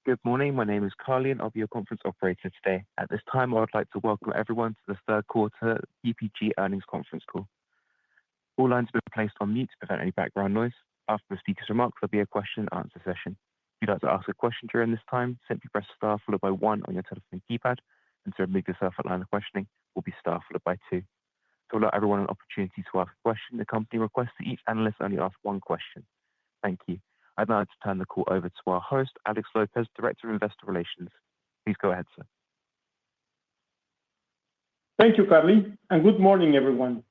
Good morning. My name is Carly, and I'll be your conference operator today. At this time, I would like to welcome everyone to the third quarter PPG earnings conference call. All lines have been placed on mute to prevent any background noise. After the speaker's remarks, there'll be a question and answer session. If you'd like to ask a question during this time, simply press star followed by 1 on your telephone keypad, and to remove yourself at line of questioning will be star followed by 2. To allow everyone an opportunity to ask a question, the company requests that each analyst only ask one question. Thank you. I'd now like to turn the call over to our host, Alex Lopez, Director of Investor Relations. Please go ahead, sir. Thank you, Carly, and good morning, everyone.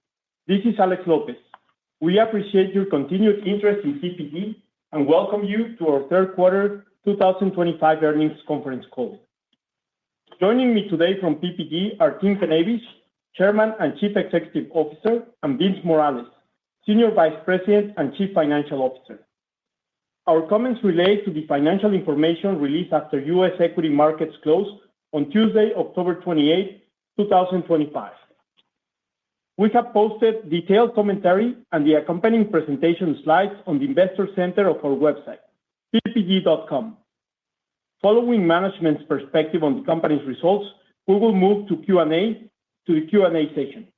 This is Alex Lopez. We appreciate your continued interest in PPG and welcome you to our third quarter 2025 earnings conference call. Joining me today from PPG are Tim Knavish, Chairman and Chief Executive Officer, and Vince Morales, Senior Vice President and Chief Financial Officer. Our comments relate to the financial information released after U.S. equity markets closed on Tuesday, October 28, 2025. We have posted detailed commentary and the accompanying presentation slides on the Investor Center of our website, ppg.com. Following management's perspective on the company's results, we will move to the Q&A session.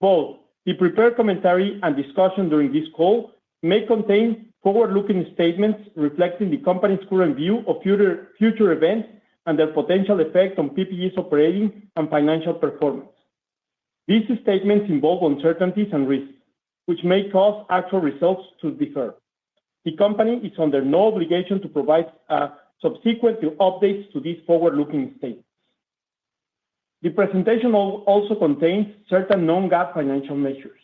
Both the prepared commentary and discussion during this call may contain forward-looking statements reflecting the company's current view of future events and their potential effect on PPG's operating and financial performance. These statements involve uncertainties and risks, which may cause actual results to differ. The company is under no obligation to provide subsequent updates to these forward-looking statements. The presentation also contains certain non-GAAP financial measures.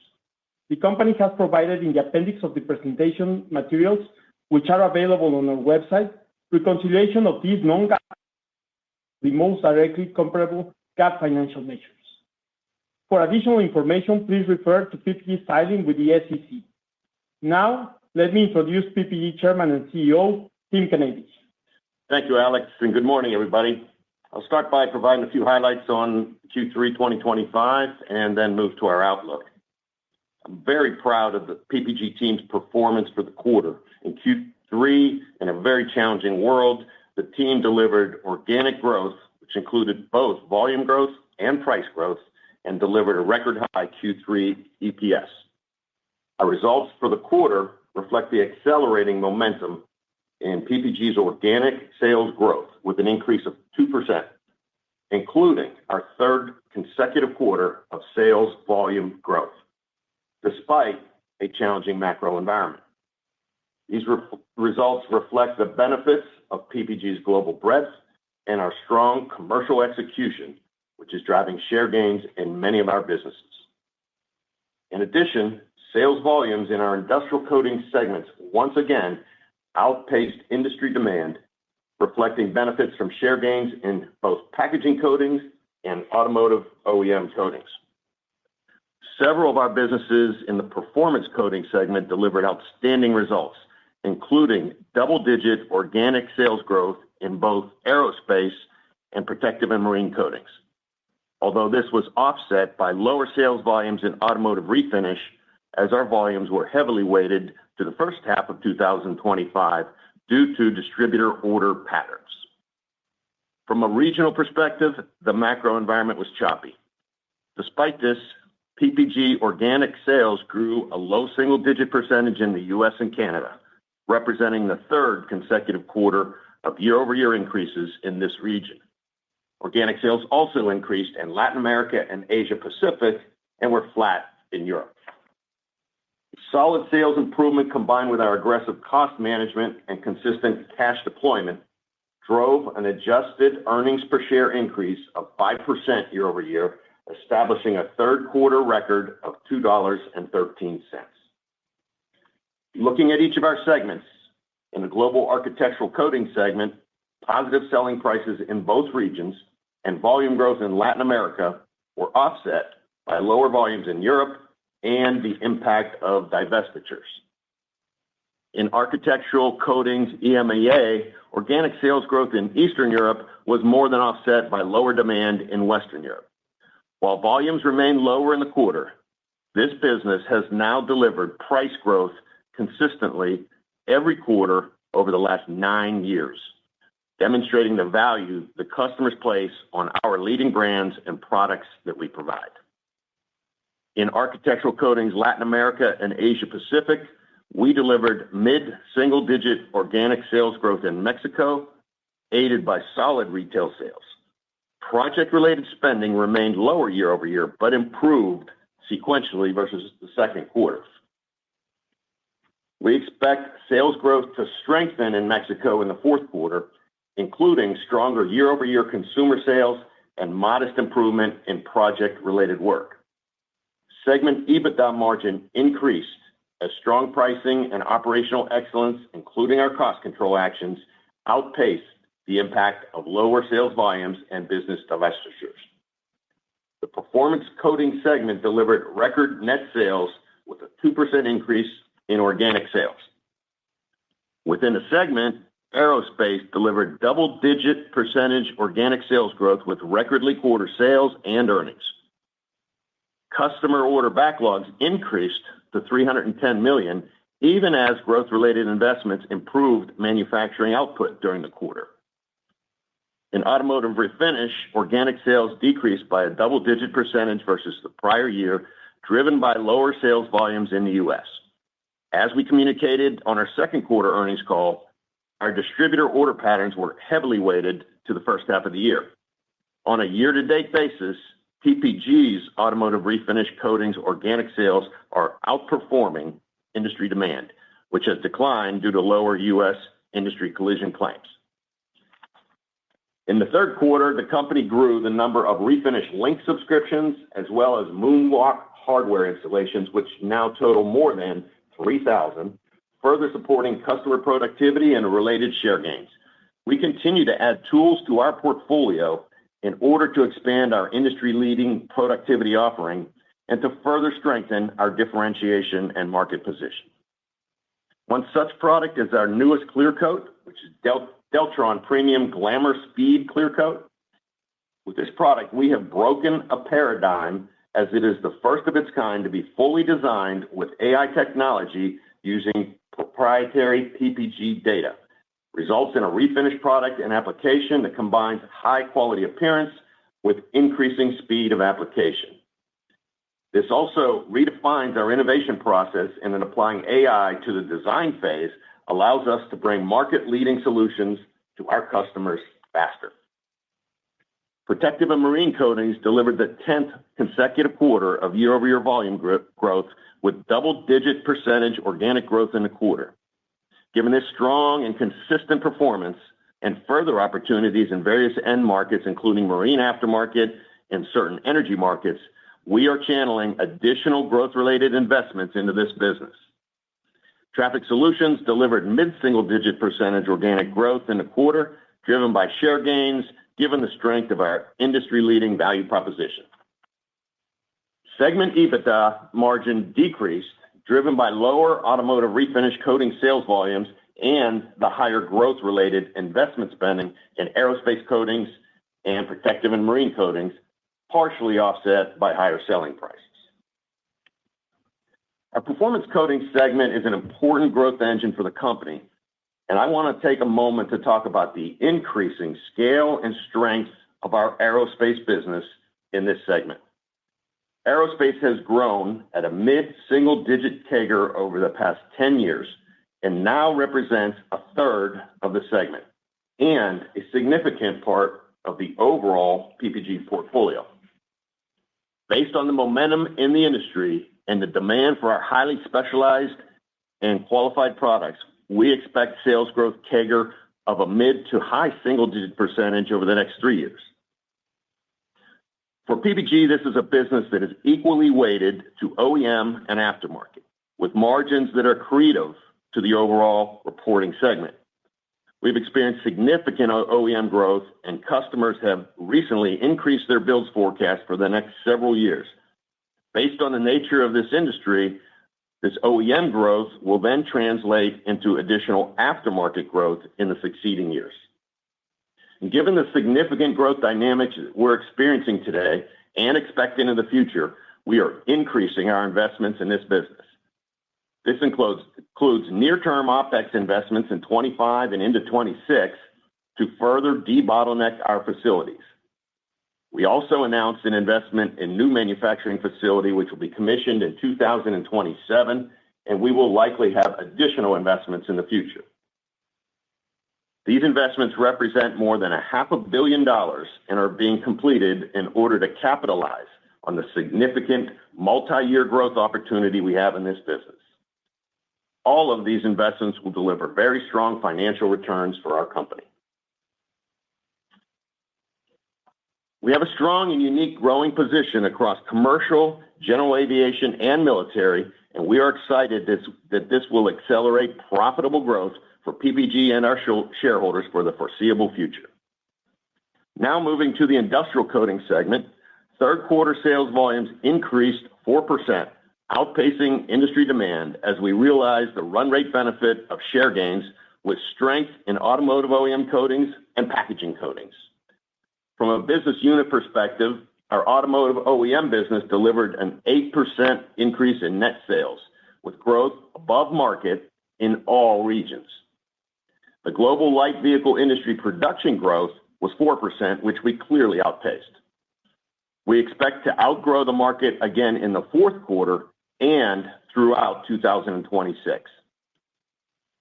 The company has provided in the appendix of the presentation materials, which are available on our website, reconciliation of these non-GAAP to the most directly comparable GAAP financial measures. For additional information, please refer to PPG's filing with the SEC. Now, let me introduce PPG Chairman and CEO, Tim Knavish. Thank you, Alex, and good morning, everybody. I'll start by providing a few highlights on Q3 2025 and then move to our outlook. I'm very proud of the PPG team's performance for the quarter. In Q3, in a very challenging world, the team delivered organic growth, which included both volume growth and price growth, and delivered a record high Q3 EPS. Our results for the quarter reflect the accelerating momentum in PPG's organic sales growth with an increase of 2%, including our third consecutive quarter of sales volume growth, despite a challenging macro environment. These results reflect the benefits of PPG's global breadth and our strong commercial execution, which is driving share gains in many of our businesses. In addition, sales volumes in our industrial coatings segments once again outpaced industry demand, reflecting benefits from share gains in both packaging coatings and automotive OEM coatings. Several of our businesses in the performance coatings segment delivered outstanding results, including double-digit organic sales growth in both aerospace and protective and marine coatings. Although this was offset by lower sales volumes in automotive refinish, as our volumes were heavily weighted to the first half of 2025 due to distributor order patterns. From a regional perspective, the macro environment was choppy. Despite this, PPG organic sales grew a low single-digit percentage in the U.S. and Canada, representing the third consecutive quarter of year-over-year increases in this region. Organic sales also increased in Latin America and Asia Pacific and were flat in Europe. Solid sales improvement combined with our aggressive cost management and consistent cash deployment drove an adjusted earnings per share increase of 5% year-over-year, establishing a third quarter record of $2.13. Looking at each of our segments, in the global architectural coatings segment, positive selling prices in both regions and volume growth in Latin America were offset by lower volumes in Europe and the impact of divestitures. In architectural coatings EMEA, organic sales growth in Eastern Europe was more than offset by lower demand in Western Europe. While volumes remain lower in the quarter, this business has now delivered price growth consistently every quarter over the last 9 years, demonstrating the value the customers place on our leading brands and products that we provide. In architectural coatings, Latin America and Asia Pacific, we delivered mid-single-digit organic sales growth in Mexico, aided by solid retail sales. Project-related spending remained lower year-over-year, but improved sequentially versus the second quarter. We expect sales growth to strengthen in Mexico in the fourth quarter, including stronger year-over-year consumer sales and modest improvement in project-related work. Segment EBITDA margin increased as strong pricing and operational excellence, including our cost control actions, outpaced the impact of lower sales volumes and business divestitures. The Performance Coatings segment delivered record net sales with a 2% increase in organic sales. Within the segment, Aerospace delivered double-digit percentage organic sales growth with record quarter sales and earnings. Customer order backlogs increased to $310 million, even as growth-related investments improved manufacturing output during the quarter. In Automotive Refinish, organic sales decreased by a double-digit percentage versus the prior year, driven by lower sales volumes in the U.S. As we communicated on our second quarter earnings call, our distributor order patterns were heavily weighted to the first half of the year. On a year-to-date basis, PPG's Automotive Refinish coatings organic sales are outperforming industry demand, which has declined due to lower U.S. industry collision claims. In the third quarter, the company grew the number of Refinish Link subscriptions as well as Moonwalk hardware installations, which now total more than 3,000, further supporting customer productivity and related share gains. We continue to add tools to our portfolio in order to expand our industry-leading productivity offering and to further strengthen our differentiation and market position. One such product is our newest clear coat, which is Deltron Premium Glamour Speed Clear Coat. With this product, we have broken a paradigm as it is the first of its kind to be fully designed with AI technology using proprietary PPG data. Results in a refinish product and application that combines high-quality appearance with increasing speed of application. This also redefines our innovation process, and in applying AI to the design phase allows us to bring market-leading solutions to our customers faster. Protective and Marine Coatings delivered the 10th consecutive quarter of year-over-year volume growth with double-digit percentage organic growth in the quarter. Given this strong and consistent performance and further opportunities in various end markets, including marine aftermarket and certain energy markets, we are channeling additional growth-related investments into this business. Traffic Solutions delivered mid-single-digit percentage organic growth in the quarter, driven by share gains, given the strength of our industry-leading value proposition. Segment EBITDA margin decreased, driven by lower Automotive Refinish coating sales volumes and the higher growth-related investment spending in Aerospace Coatings and Protective and Marine Coatings, partially offset by higher selling prices. Our Performance Coatings segment is an important growth engine for the company, and I want to take a moment to talk about the increasing scale and strength of our Aerospace business in this segment. Aerospace has grown at a mid-single-digit CAGR over the past 10 years and now represents a third of the segment and a significant part of the overall PPG portfolio. Based on the momentum in the industry and the demand for our highly specialized and qualified products, we expect sales growth CAGR of a mid to high single-digit percentage over the next 3 years. For PPG, this is a business that is equally weighted to OEM and aftermarket, with margins that are accretive to the overall reporting segment. We've experienced significant OEM growth, and customers have recently increased their builds forecast for the next several years. Based on the nature of this industry, this OEM growth will then translate into additional aftermarket growth in the succeeding years. And given the significant growth dynamics we're experiencing today and expecting in the future, we are increasing our investments in this business. This includes near-term OpEx investments in 25 and into 26 to further debottleneck our facilities. We also announced an investment in new manufacturing facility, which will be commissioned in 2027, and we will likely have additional investments in the future. These investments represent more than $500 million and are being completed in order to capitalize on the significant multi-year growth opportunity we have in this business. All of these investments will deliver very strong financial returns for our company. We have a strong and unique growing position across commercial, general aviation, and military, and we are excited that this will accelerate profitable growth for PPG and our shareholders for the foreseeable future. Now moving to the industrial coating segment, third quarter sales volumes increased 4%, outpacing industry demand as we realized the run rate benefit of share gains with strength in automotive OEM coatings and packaging coatings. From a business unit perspective, our automotive OEM business delivered an 8% increase in net sales, with growth above market in all regions. The global light vehicle industry production growth was 4%, which we clearly outpaced. We expect to outgrow the market again in the fourth quarter and throughout 2026.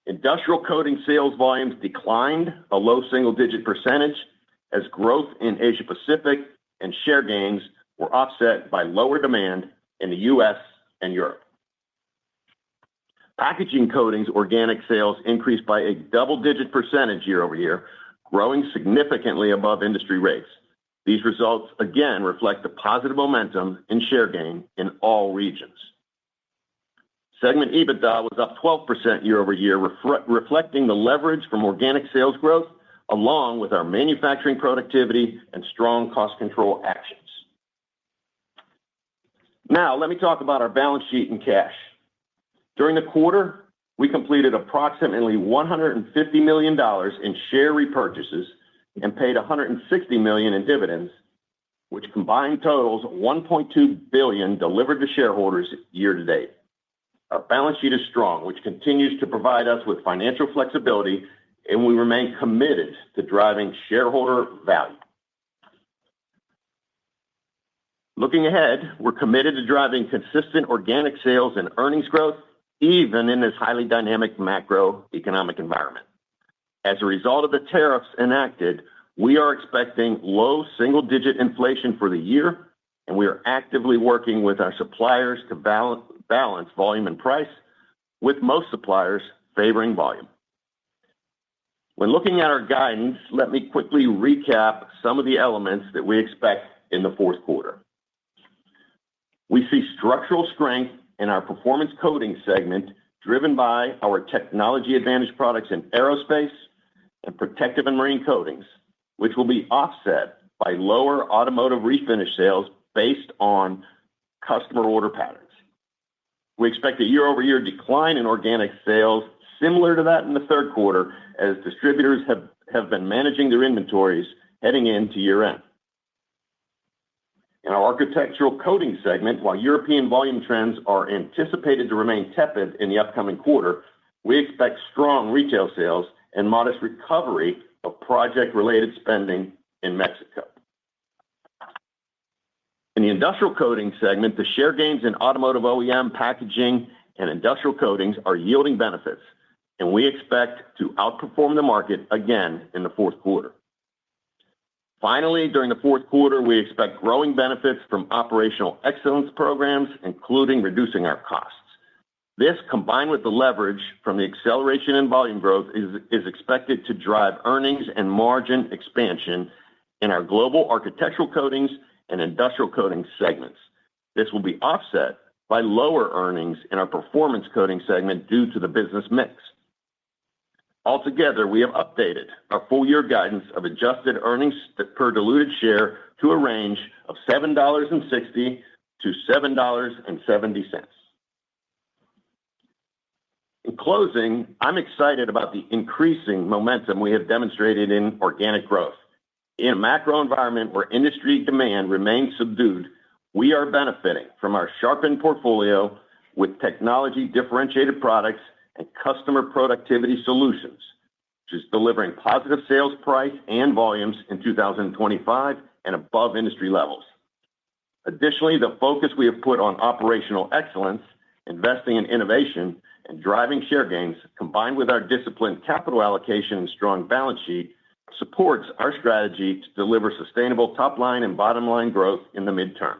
Industrial coating sales volumes declined a low single-digit percentage as growth in Asia-Pacific and share gains were offset by lower demand in the U.S. and Europe. Packaging coatings organic sales increased by a double-digit percentage year-over-year, growing significantly above industry rates. These results again reflect the positive momentum in share gain in all regions. Segment EBITDA was up 12% year-over-year, reflecting the leverage from organic sales growth, along with our manufacturing productivity and strong cost control actions. Now, let me talk about our balance sheet and cash. During the quarter, we completed approximately $150 million in share repurchases and paid $160 million in dividends, which combined totals $1.2 billion delivered to shareholders year to date. Our balance sheet is strong, which continues to provide us with financial flexibility, and we remain committed to driving shareholder value. Looking ahead, we're committed to driving consistent organic sales and earnings growth, even in this highly dynamic macroeconomic environment. As a result of the tariffs enacted, we are expecting low single-digit inflation for the year, and we are actively working with our suppliers to balance volume and price, with most suppliers favoring volume. When looking at our guidance, let me quickly recap some of the elements that we expect in the fourth quarter. We see structural strength in our performance coating segment, driven by our technology advantage products in aerospace and protective and marine coatings, which will be offset by lower automotive refinish sales based on customer order patterns. We expect a year-over-year decline in organic sales similar to that in the third quarter, as distributors have been managing their inventories heading into year-end. In our architectural coating segment, while European volume trends are anticipated to remain tepid in the upcoming quarter, we expect strong retail sales and modest recovery of project-related spending in Mexico. In the industrial coating segment, the share gains in automotive OEM, packaging, and industrial coatings are yielding benefits, and we expect to outperform the market again in the fourth quarter. Finally, during the fourth quarter, we expect growing benefits from operational excellence programs, including reducing our costs. This, combined with the leverage from the acceleration in volume growth, is expected to drive earnings and margin expansion in our global architectural coatings and industrial coatings segments. This will be offset by lower earnings in our performance coating segment due to the business mix. Altogether, we have updated our full-year guidance of adjusted earnings per diluted share to a range of $7.60 to $7.70. In closing, I'm excited about the increasing momentum we have demonstrated in organic growth. In a macro environment where industry demand remains subdued, we are benefiting from our sharpened portfolio, with technology differentiated products and customer productivity solutions, which is delivering positive sales price and volumes in 2025 and above industry levels. Additionally, the focus we have put on operational excellence, investing in innovation, and driving share gains, combined with our disciplined capital allocation and strong balance sheet, supports our strategy to deliver sustainable top-line and bottom-line growth in the midterm.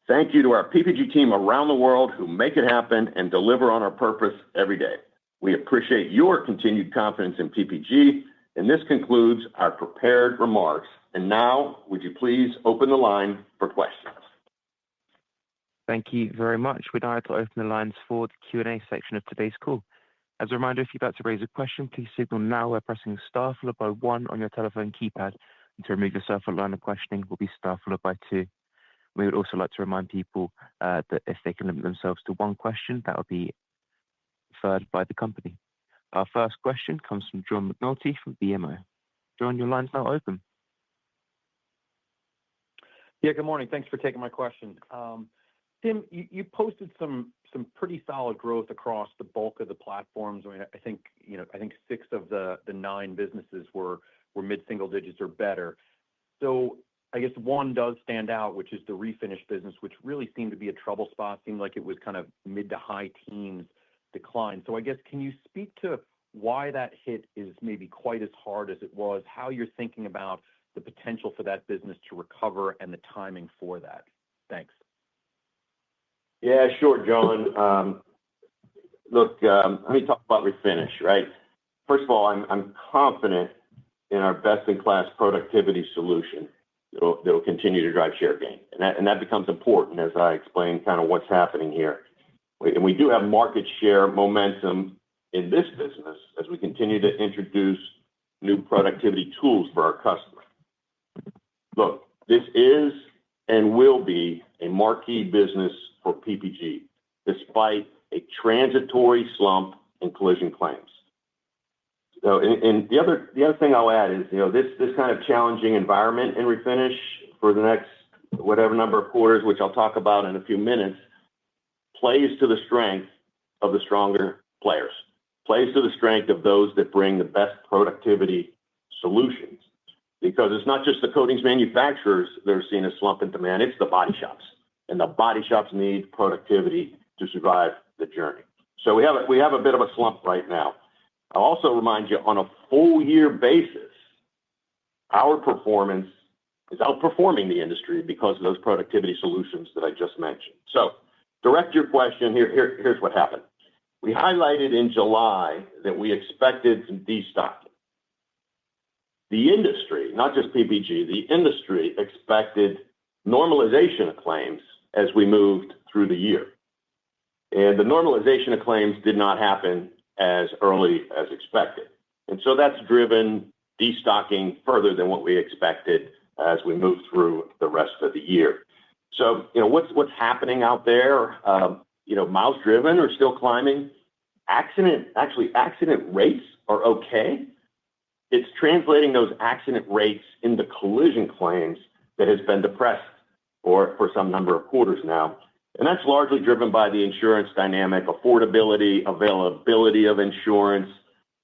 Thank you to our PPG team around the world who make it happen and deliver on our purpose every day. We appreciate your continued confidence in PPG, and this concludes our prepared remarks. And now, would you please open the line for questions? Thank you very much. We'd now like to open the lines for the Q&A section of today's call. As a reminder, if you'd like to raise a question, please signal now by pressing star followed by 1 on your telephone keypad. And to remove yourself from the line of questioning, will be star followed by 2. We would also like to remind people that if they can limit themselves to one question, that will be referred by the company. Our first question comes from John McNulty from BMO. John, your line's now open. Yeah, good morning. Thanks for taking my question. Tim, you posted some pretty solid growth across the bulk of the platforms. I mean, I think 6 of the 9 businesses were mid-single digits or better. So I guess one does stand out, which is the refinish business, which really seemed to be a trouble spot. Seemed like it was kind of mid to high teens decline. So I guess, can you speak to why that hit is maybe quite as hard as it was, how you're thinking about the potential for that business to recover and the timing for that? Thanks. Yeah, sure, John. Look, let me talk about refinish, right? First of all, I'm confident in our best-in-class productivity solution that will continue to drive share gain. And that becomes important as I explain kind of what's happening here. And we do have market share momentum in this business as we continue to introduce new productivity tools for our customers. Look, this is and will be a marquee business for PPG, despite a transitory slump in collision claims. So, and the other thing I'll add is, this kind of challenging environment in refinish for the next whatever number of quarters, which I'll talk about in a few minutes, plays to the strength of the stronger players, plays to the strength of those that bring the best productivity solutions. Because it's not just the coatings manufacturers that are seeing a slump in demand, it's the body shops. And the body shops need productivity to survive the journey. So we have a bit of a slump right now. I'll also remind you, on a full year basis, our performance is outperforming the industry because of those productivity solutions that I just mentioned. So, direct your question, here's what happened. We highlighted in July that we expected some destocking. The industry, not just PPG, the industry expected normalization of claims as we moved through the year. And the normalization of claims did not happen as early as expected. And so that's driven destocking further than what we expected as we move through the rest of the year. So, what's happening out there? Miles driven are still climbing. Accident rates are okay. It's translating those accident rates into collision claims that has been depressed for some number of quarters now. And that's largely driven by the insurance dynamic, affordability, availability of insurance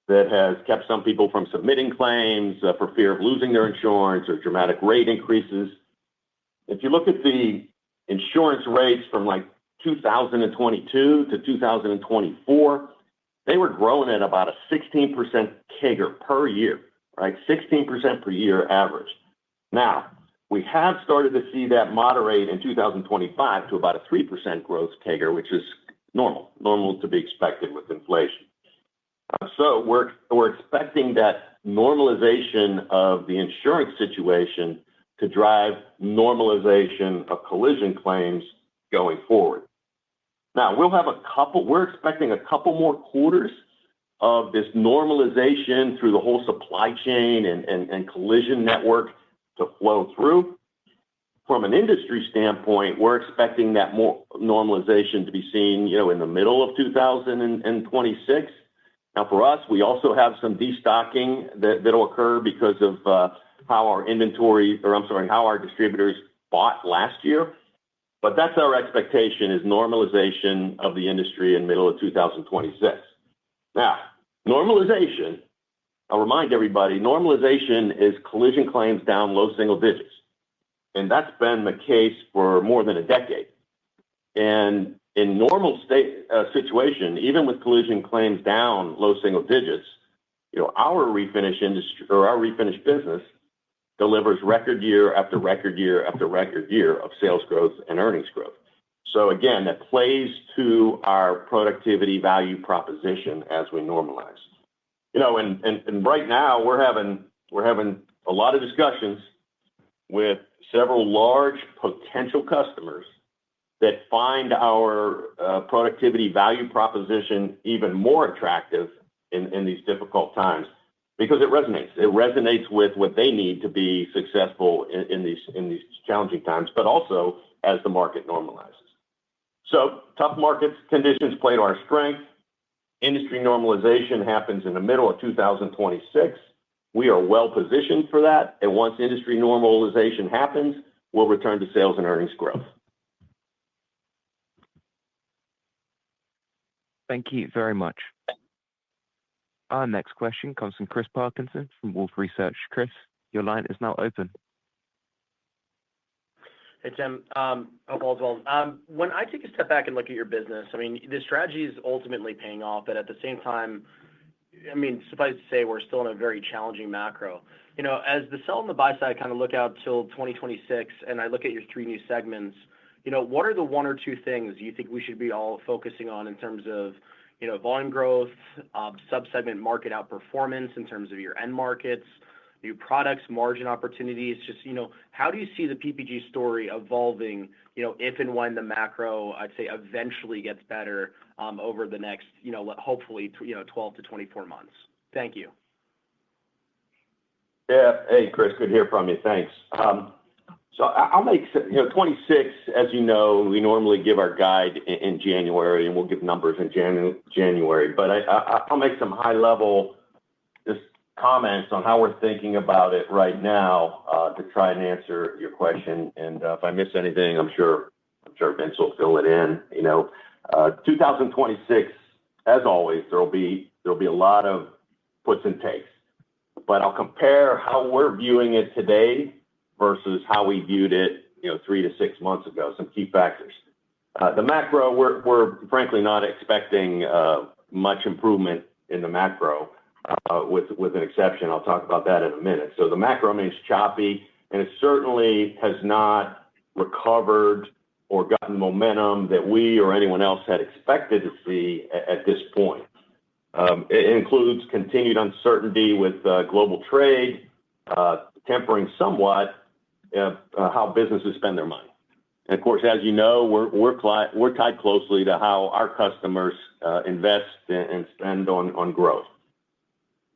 that has kept some people from submitting claims for fear of losing their insurance or dramatic rate increases. If you look at the insurance rates from like 2022 to 2024, they were growing at about a 16% CAGR per year, right? 16% per year average. Now, we have started to see that moderate in 2025 to about a 3% growth CAGR, which is normal to be expected with inflation. So we're expecting that normalization of the insurance situation to drive normalization of collision claims going forward. Now, we're expecting a couple more quarters of this normalization through the whole supply chain and collision network to flow through. From an industry standpoint, we're expecting that more normalization to be seen, in the middle of 2026. Now, for us, we also have some destocking that'll occur because of how our distributors bought last year. But that's our expectation, is normalization of the industry in middle of 2026. Now, normalization, I'll remind everybody, normalization is collision claims down low single digits. And that's been the case for more than a decade. And in normal situation, even with collision claims down low single digits, our refinish industry or our refinish business delivers record year after record year after record year of sales growth and earnings growth. So again, that plays to our productivity value proposition as we normalize. And right now we're having a lot of discussions with several large potential customers that find our productivity value proposition even more attractive in these difficult times, because it resonates. It resonates with what they need to be successful in these challenging times, but also as the market normalizes. So tough market conditions play to our strength. Industry normalization happens in the middle of 2026. We are well positioned for that. And once industry normalization happens, we'll return to sales and earnings growth. Thank you very much. Our next question comes from Chris Parkinson from Wolfe Research. Chris, your line is now open. Hey, Tim. Hope all's well. When I take a step back and look at your business, I mean, the strategy is ultimately paying off, but at the same time, I mean, suffice to say, we're still in a very challenging macro. As the sell and the buy side kind of look out till 2026, and I look at your three new segments, what are the one or two things you think we should be all focusing on in terms of volume growth, sub-segment market outperformance in terms of your end markets, new products, margin opportunities? Just, how do you see the PPG story evolving, if and when the macro, I'd say, eventually gets better over the next, hopefully, 12 to 24 months? Thank you. Yeah. Hey, Chris, good to hear from you. Thanks. So I'll make 26, as you know, we normally give our guide in January, and we'll give numbers in January. But I'll make some high-level just comments on how we're thinking about it right now to try and answer your question. And if I miss anything, I'm sure Vince will fill it in. 2026, as always, there'll be a lot of puts and takes. But I'll compare how we're viewing it today versus how we viewed it, 3 to 6 months ago. Some key factors. The macro, we're frankly not expecting much improvement in the macro, with an exception. I'll talk about that in a minute. So the macro remains choppy, and it certainly has not recovered or gotten momentum that we or anyone else had expected to see at this point. It includes continued uncertainty with global trade, tempering somewhat how businesses spend their money. And of course, as you know, we're tied closely to how our customers invest and spend on growth.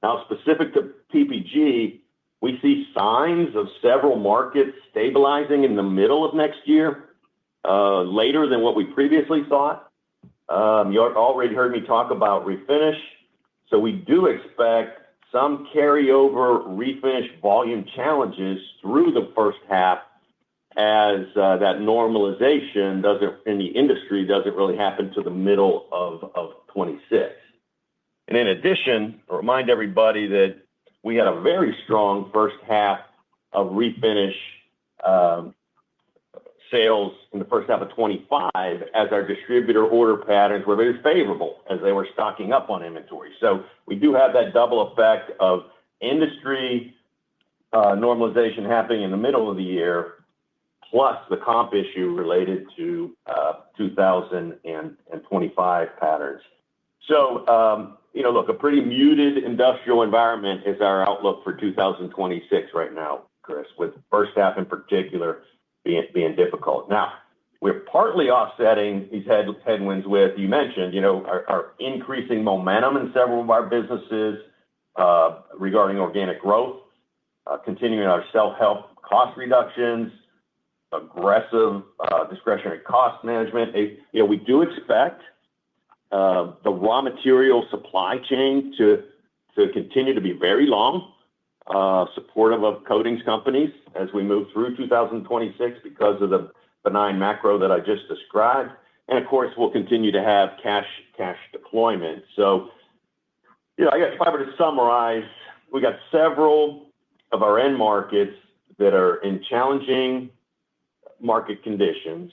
Now, specific to PPG, we see signs of several markets stabilizing in the middle of next year, later than what we previously thought. You already heard me talk about refinish. So we do expect some carryover refinish volume challenges through the first half, as that normalization in the industry doesn't really happen to the middle of 26. And in addition, I'll remind everybody that we had a very strong first half of refinish sales in the first half of 25, as our distributor order patterns were very favorable as they were stocking up on inventory. So we do have that double effect of industry normalization happening in the middle of the year, plus the comp issue related to 2025 patterns. So, look, a pretty muted industrial environment is our outlook for 2026 right now, Chris, with first half in particular being difficult. Now, we're partly offsetting these headwinds with, you mentioned, our increasing momentum in several of our businesses regarding organic growth, continuing our self-help cost reductions, aggressive discretionary cost management. We do expect the raw material supply chain to continue to be very long, supportive of coatings companies as we move through 2026 because of the benign macro that I just described. And of course, we'll continue to have cash deployment. So, I guess if I were to summarize, we got several of our end markets that are in challenging market conditions.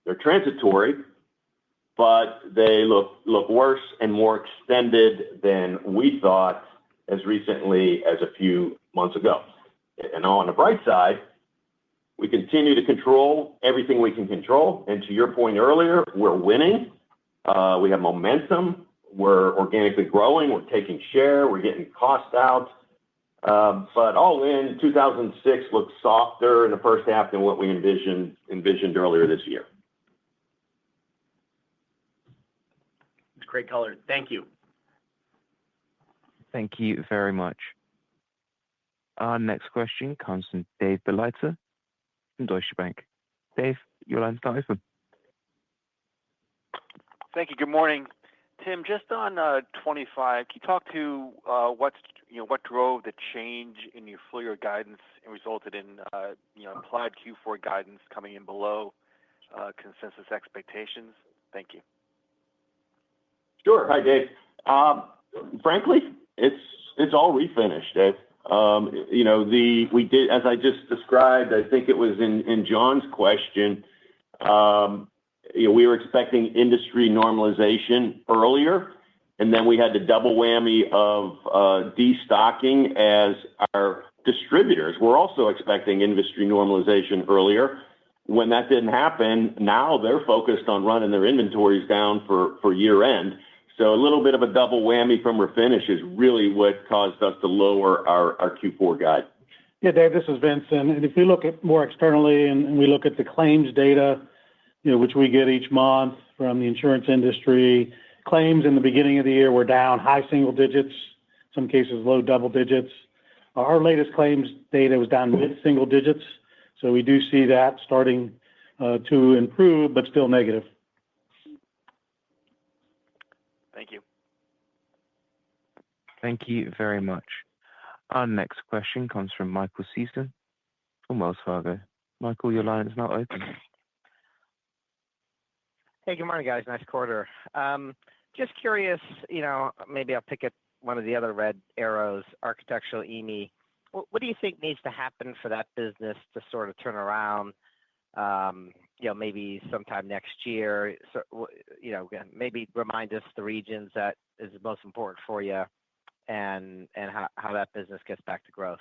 They're transitory, but they look worse and more extended than we thought as recently as a few months ago. And on the bright side, we continue to control everything we can control. And to your point earlier, we're winning. We have momentum. We're organically growing. We're taking share. We're getting cost out. But all in, 2006 looks softer in the first half than what we envisioned earlier this year. It's great color. Thank you. Thank you very much. Our next question comes from Dave Beliter from Deutsche Bank. Dave, your line's now open. Thank you. Good morning. Tim, just on 25, can you talk to what drove the change in your full year guidance and resulted in implied Q4 guidance coming in below consensus expectations? Thank you. Sure. Hi, Dave. Frankly, it's all refinish, Dave. We did, as I just described, I think it was in John's question. We were expecting industry normalization earlier, and then we had the double whammy of destocking as our distributors were also expecting industry normalization earlier. When that didn't happen, now they're focused on running their inventories down for year end. So a little bit of a double whammy from refinish is really what caused us to lower our Q4 guide. Yeah, Dave, this is Vincent. And if we look at more externally and we look at the claims data, which we get each month from the insurance industry, claims in the beginning of the year were down high single digits, some cases low double digits. Our latest claims data was down mid-single digits. So we do see that starting to improve, but still negative. Thank you. Thank you very much. Our next question comes from Michael Sison from Wells Fargo. Michael, your line is now open. Hey, good morning, guys. Nice quarter. Just curious, maybe I'll pick at one of the other red arrows, architectural EMI. What do you think needs to happen for that business to sort of turn around, maybe sometime next year? So, maybe remind us the regions that is most important for you and how that business gets back to growth.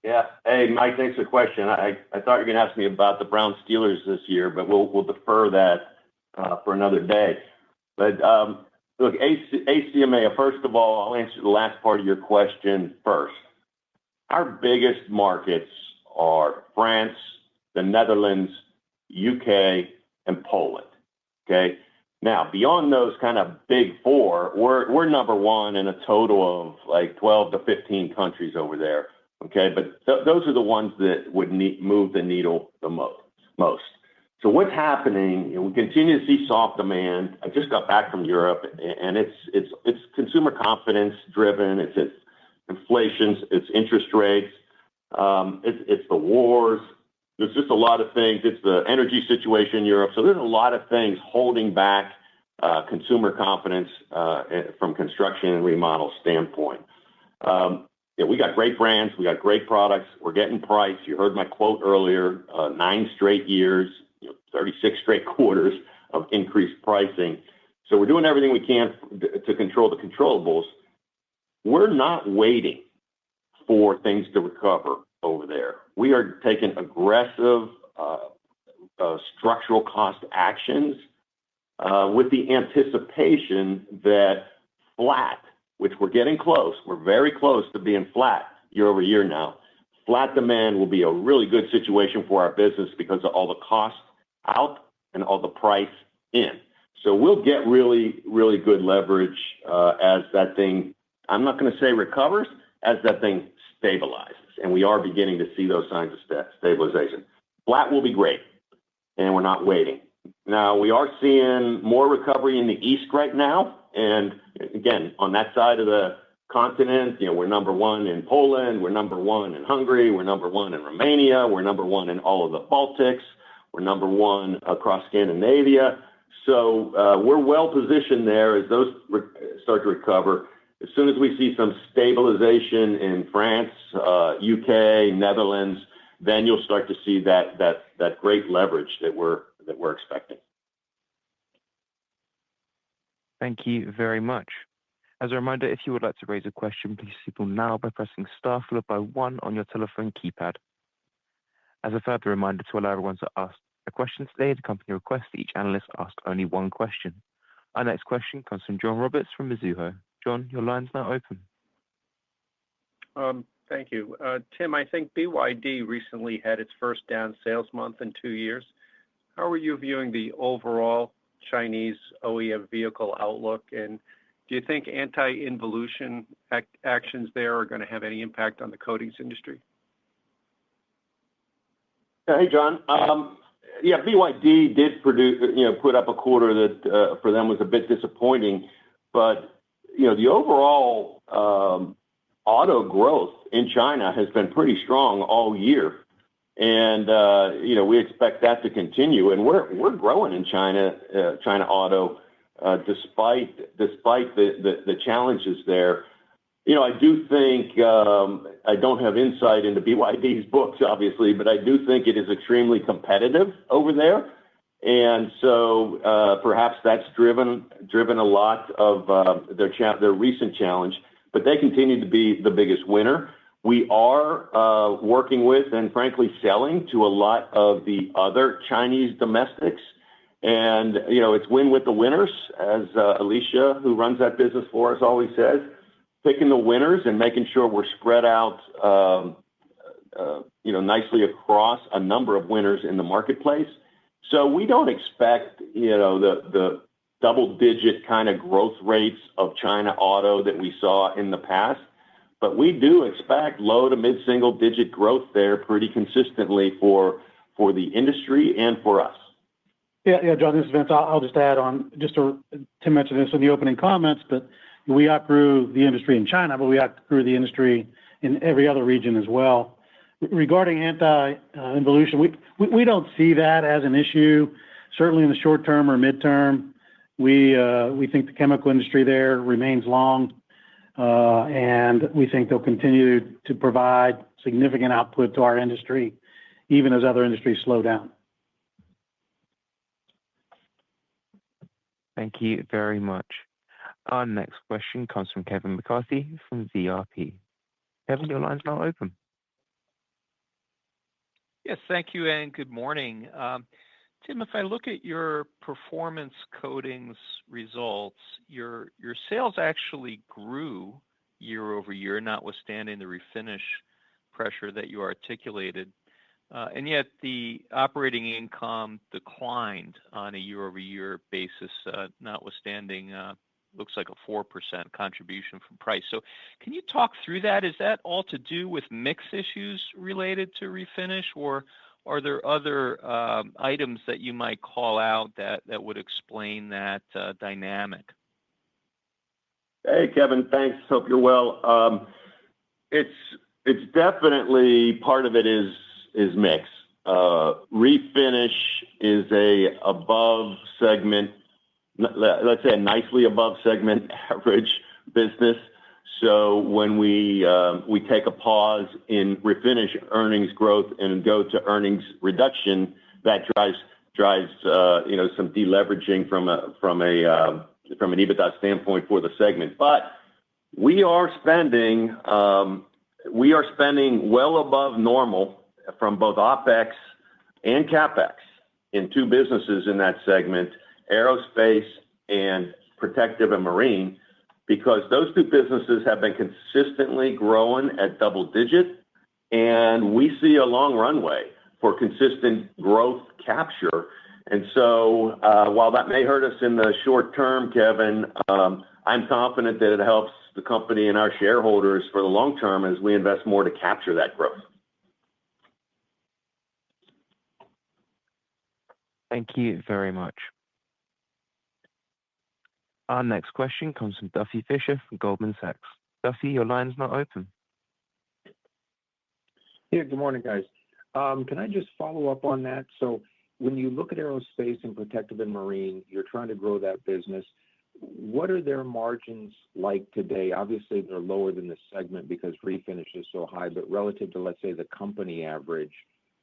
Yeah. Hey, Mike, thanks for the question. I thought you were going to ask me about the Brown Steelers this year, but we'll defer that for another day. But look, ACMA, first of all, I'll answer the last part of your question first. Our biggest markets are France, the Netherlands, UK, and Poland. Okay. Now, beyond those kind of big four, we're number one in a total of like 12 to 15 countries over there. Okay. But those are the ones that would move the needle the most. So what's happening? We continue to see soft demand. I just got back from Europe, and it's consumer confidence driven. It's inflation. It's interest rates. It's the wars. There's just a lot of things. It's the energy situation in Europe. So there's a lot of things holding back consumer confidence from construction and remodel standpoint. We got great brands. We got great products. We're getting price. You heard my quote earlier, 9 straight years, 36 straight quarters of increased pricing. So we're doing everything we can to control the controllables. We're not waiting for things to recover over there. We are taking aggressive structural cost actions with the anticipation that flat, which we're getting close, we're very close to being flat year over year now. Flat demand will be a really good situation for our business because of all the cost out and all the price in. So we'll get really, really good leverage as that thing, I'm not going to say recovers, as that thing stabilizes. And we are beginning to see those signs of stabilization. Flat will be great, and we're not waiting. Now, we are seeing more recovery in the East right now. And again, on that side of the continent. We're number one in Poland. We're number one in Hungary. We're number one in Romania. We're number one in all of the Baltics. We're number one across Scandinavia. So we're well positioned there as those start to recover. As soon as we see some stabilization in France, UK, Netherlands, then you'll start to see that great leverage that we're expecting. Thank you very much. As a reminder, if you would like to raise a question, please signal now by pressing star followed by 1 on your telephone keypad. As a further reminder to allow everyone to ask a question today, the company requests that each analyst ask only one question. Our next question comes from John Roberts from Mizuho. John, your line's now open. Thank you. Tim, I think BYD recently had its first down sales month in 2 years. How are you viewing the overall Chinese OEM vehicle outlook? And do you think anti-involution actions there are going to have any impact on the coatings industry? Hey, John. Yeah, BYD did put up a quarter that for them was a bit disappointing. But, the overall auto growth in China has been pretty strong all year. And, we expect that to continue. And we're growing in China auto, despite the challenges there. I do think, I don't have insight into BYD's books, obviously, but I do think it is extremely competitive over there. And so perhaps that's driven a lot of their recent challenge, but they continue to be the biggest winner. We are working with and frankly selling to a lot of the other Chinese domestics. And, it's win with the winners, as Alicia, who runs that business for us, always says, picking the winners and making sure we're spread out, nicely across a number of winners in the marketplace. So we don't expect, the double-digit kind of growth rates of China auto that we saw in the past. But we do expect low to mid-single-digit growth there pretty consistently for the industry and for us. Yeah, John, this is Vince. I'll just add on, Tim mentioned this in the opening comments, but we outgrew the industry in China, but we outgrew the industry in every other region as well. Regarding anti-involution, we don't see that as an issue, certainly in the short term or midterm. We think the chemical industry there remains long, and we think they'll continue to provide significant output to our industry, even as other industries slow down. Thank you very much. Our next question comes from Kevin McCarthy from VRP. Kevin, your line's now open. Yes, thank you, and good morning. Tim, if I look at your performance coatings results, your sales actually grew year over year, notwithstanding the refinish pressure that you articulated. And yet the operating income declined on a year-over-year basis, notwithstanding looks like a 4% contribution from price. So can you talk through that? Is that all to do with mix issues related to refinish, or are there other items that you might call out that would explain that dynamic? Hey, Kevin, thanks. Hope you're well. It's definitely part of it is mix. Refinish is a above segment, let's say a nicely above segment average business. So when we take a pause in refinish earnings growth and go to earnings reduction, that drives some deleveraging from an EBITDA standpoint for the segment. But we are spending well above normal from both OpEx and CapEx in two businesses in that segment, aerospace and protective and marine, because those two businesses have been consistently growing at double digit, and we see a long runway for consistent growth capture. And so while that may hurt us in the short term, Kevin, I'm confident that it helps the company and our shareholders for the long term as we invest more to capture that growth. Thank you very much. Our next question comes from Duffy Fischer from Goldman Sachs. Duffy, your line's not open. Yeah, good morning, guys. Can I just follow up on that? So when you look at aerospace and protective and marine, you're trying to grow that business. What are their margins like today? Obviously, they're lower than the segment because refinish is so high, but relative to, let's say, the company average,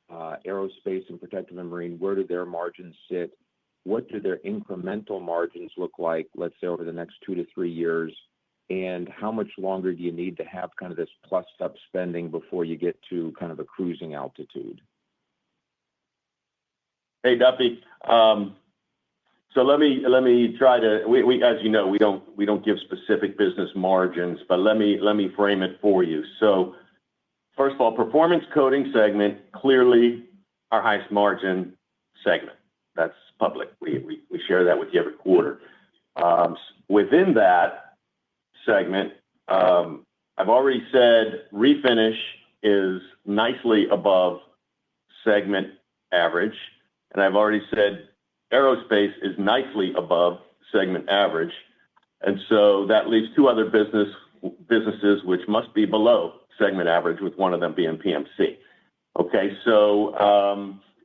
aerospace and protective and marine, where do their margins sit? What do their incremental margins look like, let's say, over the next 2 to 3 years? And how much longer do you need to have kind of this plussed up spending before you get to kind of a cruising altitude? Hey, Duffy. So let me try to. We as you know, we don't give specific business margins, but let me frame it for you. So first of all, performance coating segment, clearly our highest margin segment. That's public. We share that with you every quarter. Within that segment, I've already said refinish is nicely above segment average, and I've already said aerospace is nicely above segment average. And so that leaves two other businesses which must be below segment average, with one of them being PMC. Okay, so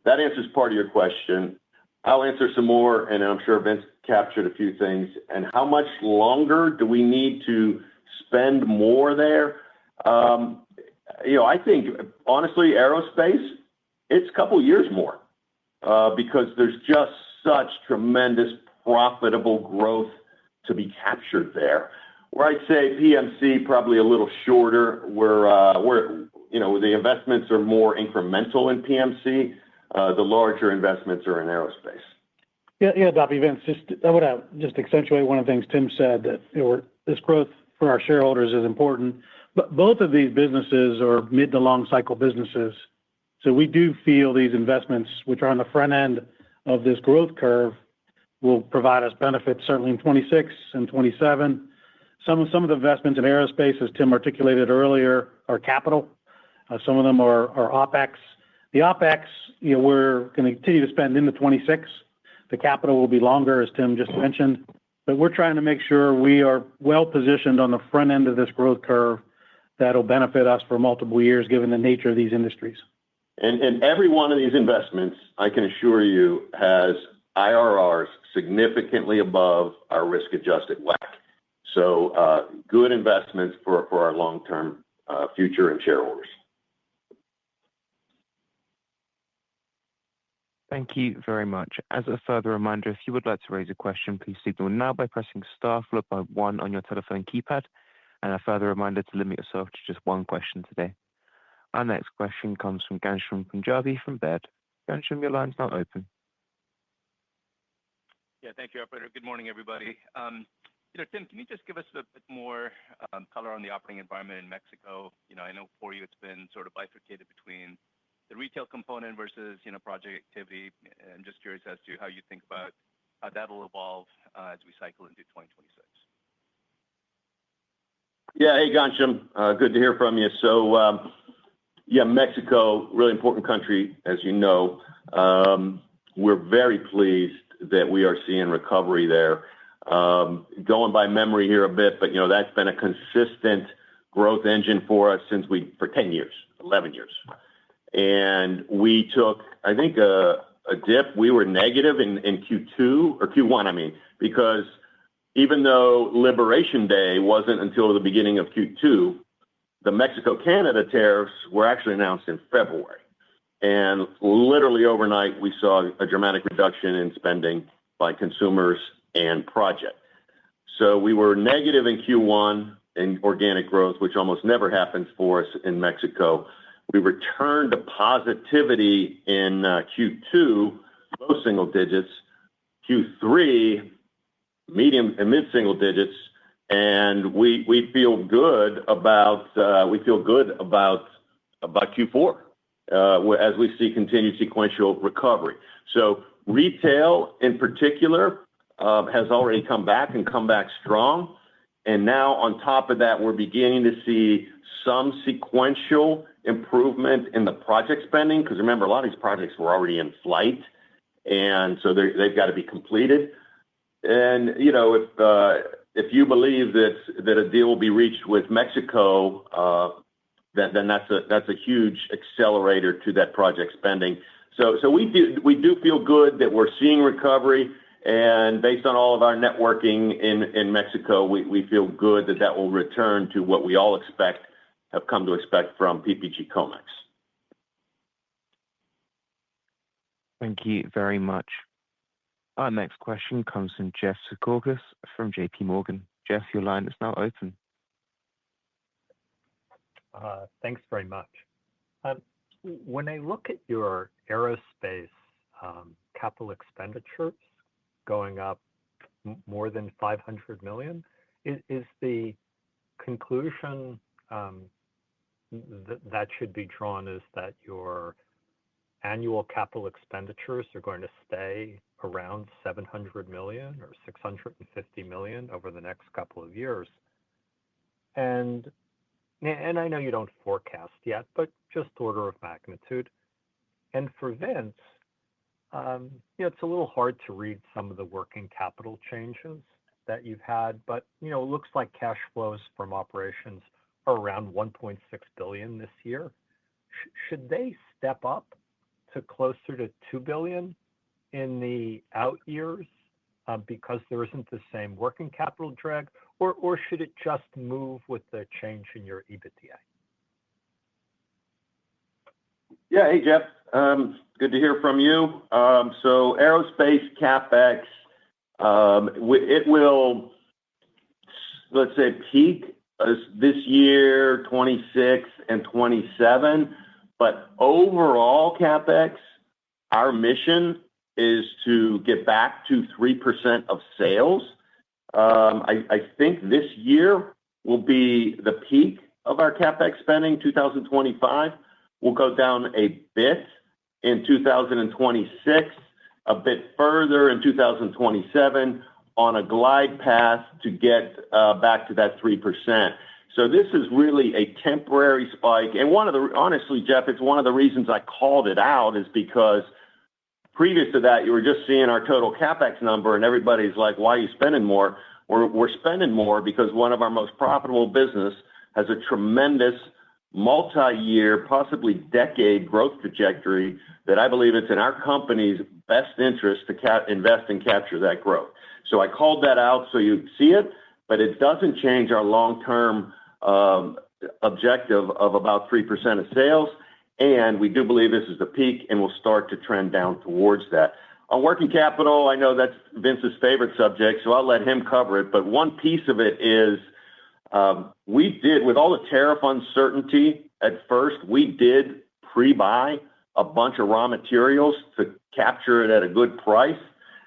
that answers part of your question. I'll answer some more, and I'm sure Vince captured a few things. And how much longer do we need to spend more there? I think, honestly, aerospace, it's a couple years more because there's just such tremendous profitable growth to be captured there. Where I'd say PMC probably a little shorter, where the investments are more incremental in PMC. The larger investments are in aerospace. Yeah, Duffy, Vince, I would just accentuate one of the things Tim said, that this growth for our shareholders is important. But both of these businesses are mid to long cycle businesses. So we do feel these investments, which are on the front end of this growth curve, will provide us benefits certainly in 26 and 27. Some of the investments in aerospace, as Tim articulated earlier, are capital. Some of them are OpEx. The OpEx, we're going to continue to spend into 26. The capital will be longer, as Tim just mentioned. But we're trying to make sure we are well positioned on the front end of this growth curve that'll benefit us for multiple years, given the nature of these industries. And every one of these investments, I can assure you, has IRRs significantly above our risk-adjusted WACC. So good investments for our long-term future and shareholders. Thank you very much. As a further reminder, if you would like to raise a question, please signal now by pressing star followed by 1 on your telephone keypad. And a further reminder to limit yourself to just one question today. Our next question comes from Ghansham Panjabi from Baird. Ghansham, your line's now open. Yeah, thank you, operator. Good morning, everybody. Tim, can you just give us a bit more color on the operating environment in Mexico? I know for you it's been sort of bifurcated between the retail component versus project activity. I'm just curious as to how you think about how that'll evolve as we cycle into 2026. Yeah, hey, Ghansham, good to hear from you. So, Mexico, really important country, as you know. We're very pleased that we are seeing recovery there. Going by memory here a bit, but that's been a consistent growth engine for us for 10 years, 11 years. And we took, I think, a dip. We were negative in Q2 or Q1, I mean, because even though Liberation Day wasn't until the beginning of Q2, the Mexico-Canada tariffs were actually announced in February. And literally overnight, we saw a dramatic reduction in spending by consumers and project. So we were negative in Q1 in organic growth, which almost never happens for us in Mexico. We returned to positivity in Q2, low single digits, Q3, medium and mid single digits, and we feel good about Q4 as we see continued sequential recovery. So retail in particular has already come back strong. And now on top of that, we're beginning to see some sequential improvement in the project spending, because remember, a lot of these projects were already in flight, and so they've got to be completed. And if you believe that a deal will be reached with Mexico, then that's a huge accelerator to that project spending. So we do feel good that we're seeing recovery, and based on all of our networking in Mexico, we feel good that will return to what we all have come to expect from PPG Comex. Thank you very much. Our next question comes from Jeff Zekauskas from JP Morgan. Jeff, your line is now open. Thanks very much. When I look at your aerospace capital expenditures going up more than $500 million, is the conclusion that should be drawn is that your annual capital expenditures are going to stay around $700 million or $650 million over the next couple of years? And I know you don't forecast yet, but just order of magnitude. And for Vince, it's a little hard to read some of the working capital changes that you've had, but it looks like cash flows from operations are around $1.6 billion this year. Should they step up to closer to $2 billion in the out years because there isn't the same working capital drag, or should it just move with the change in your EBITDA? Yeah, hey, Jeff. Good to hear from you. So aerospace CapEx, it will, let's say, peak this year, 26 and 27. But overall CapEx, our mission is to get back to 3% of sales. I think this year will be the peak of our CapEx spending. 2025 will go down a bit in 2026, a bit further in 2027 on a glide path to get back to that 3%. So this is really a temporary spike. And honestly, Jeff, it's one of the reasons I called it out is because previous to that, you were just seeing our total CapEx number and everybody's like, why are you spending more? We're spending more because one of our most profitable business has a tremendous multi-year, possibly decade growth trajectory that I believe it's in our company's best interest to invest and capture that growth. So I called that out so you see it, but it doesn't change our long-term objective of about 3% of sales. And we do believe this is the peak and will start to trend down towards that. On working capital, I know that's Vince's favorite subject, so I'll let him cover it. But one piece of it is we did, with all the tariff uncertainty at first, we did pre-buy a bunch of raw materials to capture it at a good price.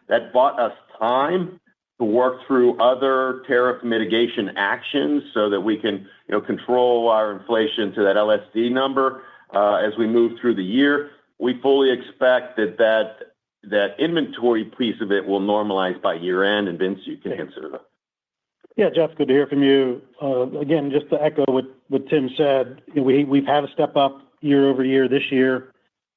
That bought us time to work through other tariff mitigation actions so that we can control our inflation to that LSD number as we move through the year. We fully expect that inventory piece of it will normalize by year end. And Vince, you can consider that. Yeah, Jeff, good to hear from you. Again, just to echo what Tim said, we've had a step up year over year this year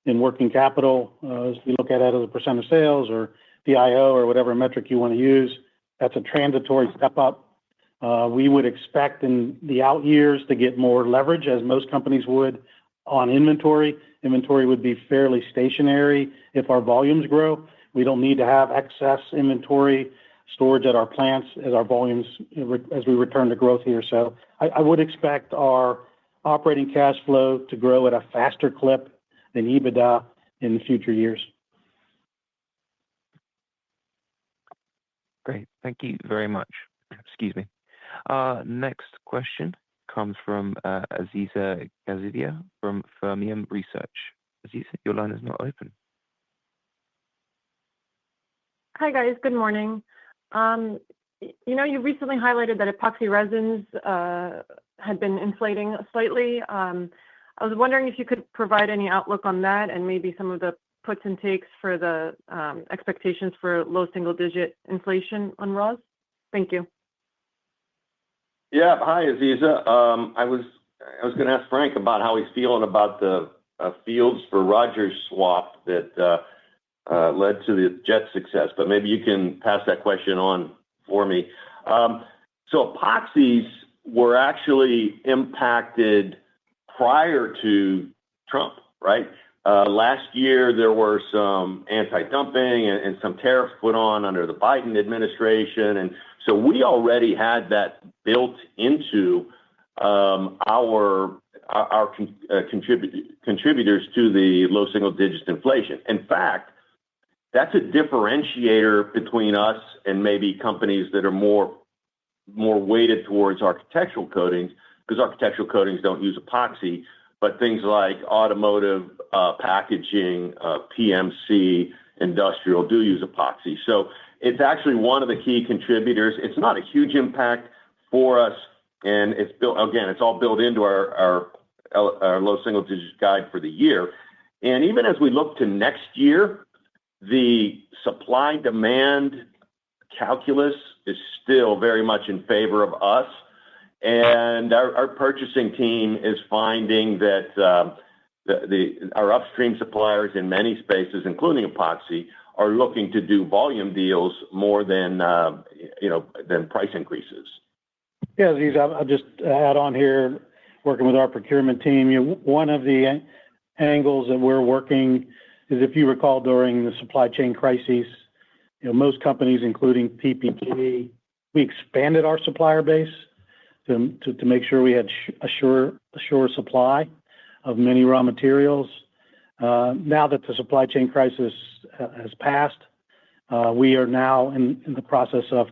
in working capital. As we look at it as a percent of sales or DIO or whatever metric you want to use, that's a transitory step up. We would expect in the out years to get more leverage, as most companies would, on inventory. Inventory would be fairly stationary if our volumes grow. We don't need to have excess inventory storage at our plants as our volumes, as we return to growth here. So I would expect our operating cash flow to grow at a faster clip than EBITDA in the future years. Great. Thank you very much. Excuse me. Next question comes from Aziza Gazidia from Fermium Research. Aziza, your line is now open. Hi, guys. Good morning. You recently highlighted that epoxy resins had been inflating slightly. I was wondering if you could provide any outlook on that and maybe some of the puts and takes for the expectations for low single-digit inflation on raws. Thank you. Yeah. Hi, Aziza. I was going to ask Frank about how he's feeling about the Fields for Rogers swap that led to the Jet success, but maybe you can pass that question on for me. So epoxies were actually impacted prior to Trump, right? Last year, there were some anti-dumping and some tariffs put on under the Biden administration. And so we already had that built into our contributors to the low single digit inflation. In fact, that's a differentiator between us and maybe companies that are more weighted towards architectural coatings, because architectural coatings don't use epoxy, but things like automotive, packaging, PMC, industrial do use epoxy. So it's actually one of the key contributors. It's not a huge impact for us, and it's built, again, it's all built into our low single digit guide for the year. And even as we look to next year, the supply demand calculus is still very much in favor of us. And our purchasing team is finding that our upstream suppliers in many spaces, including epoxy, are looking to do volume deals more than price increases. Yeah, Aziz, I'll just add on here, working with our procurement team. One of the angles that we're working is, if you recall, during the supply chain crises, most companies, including PPG, we expanded our supplier base to make sure we had a sure supply of many raw materials. Now that the supply chain crisis has passed, we are now in the process of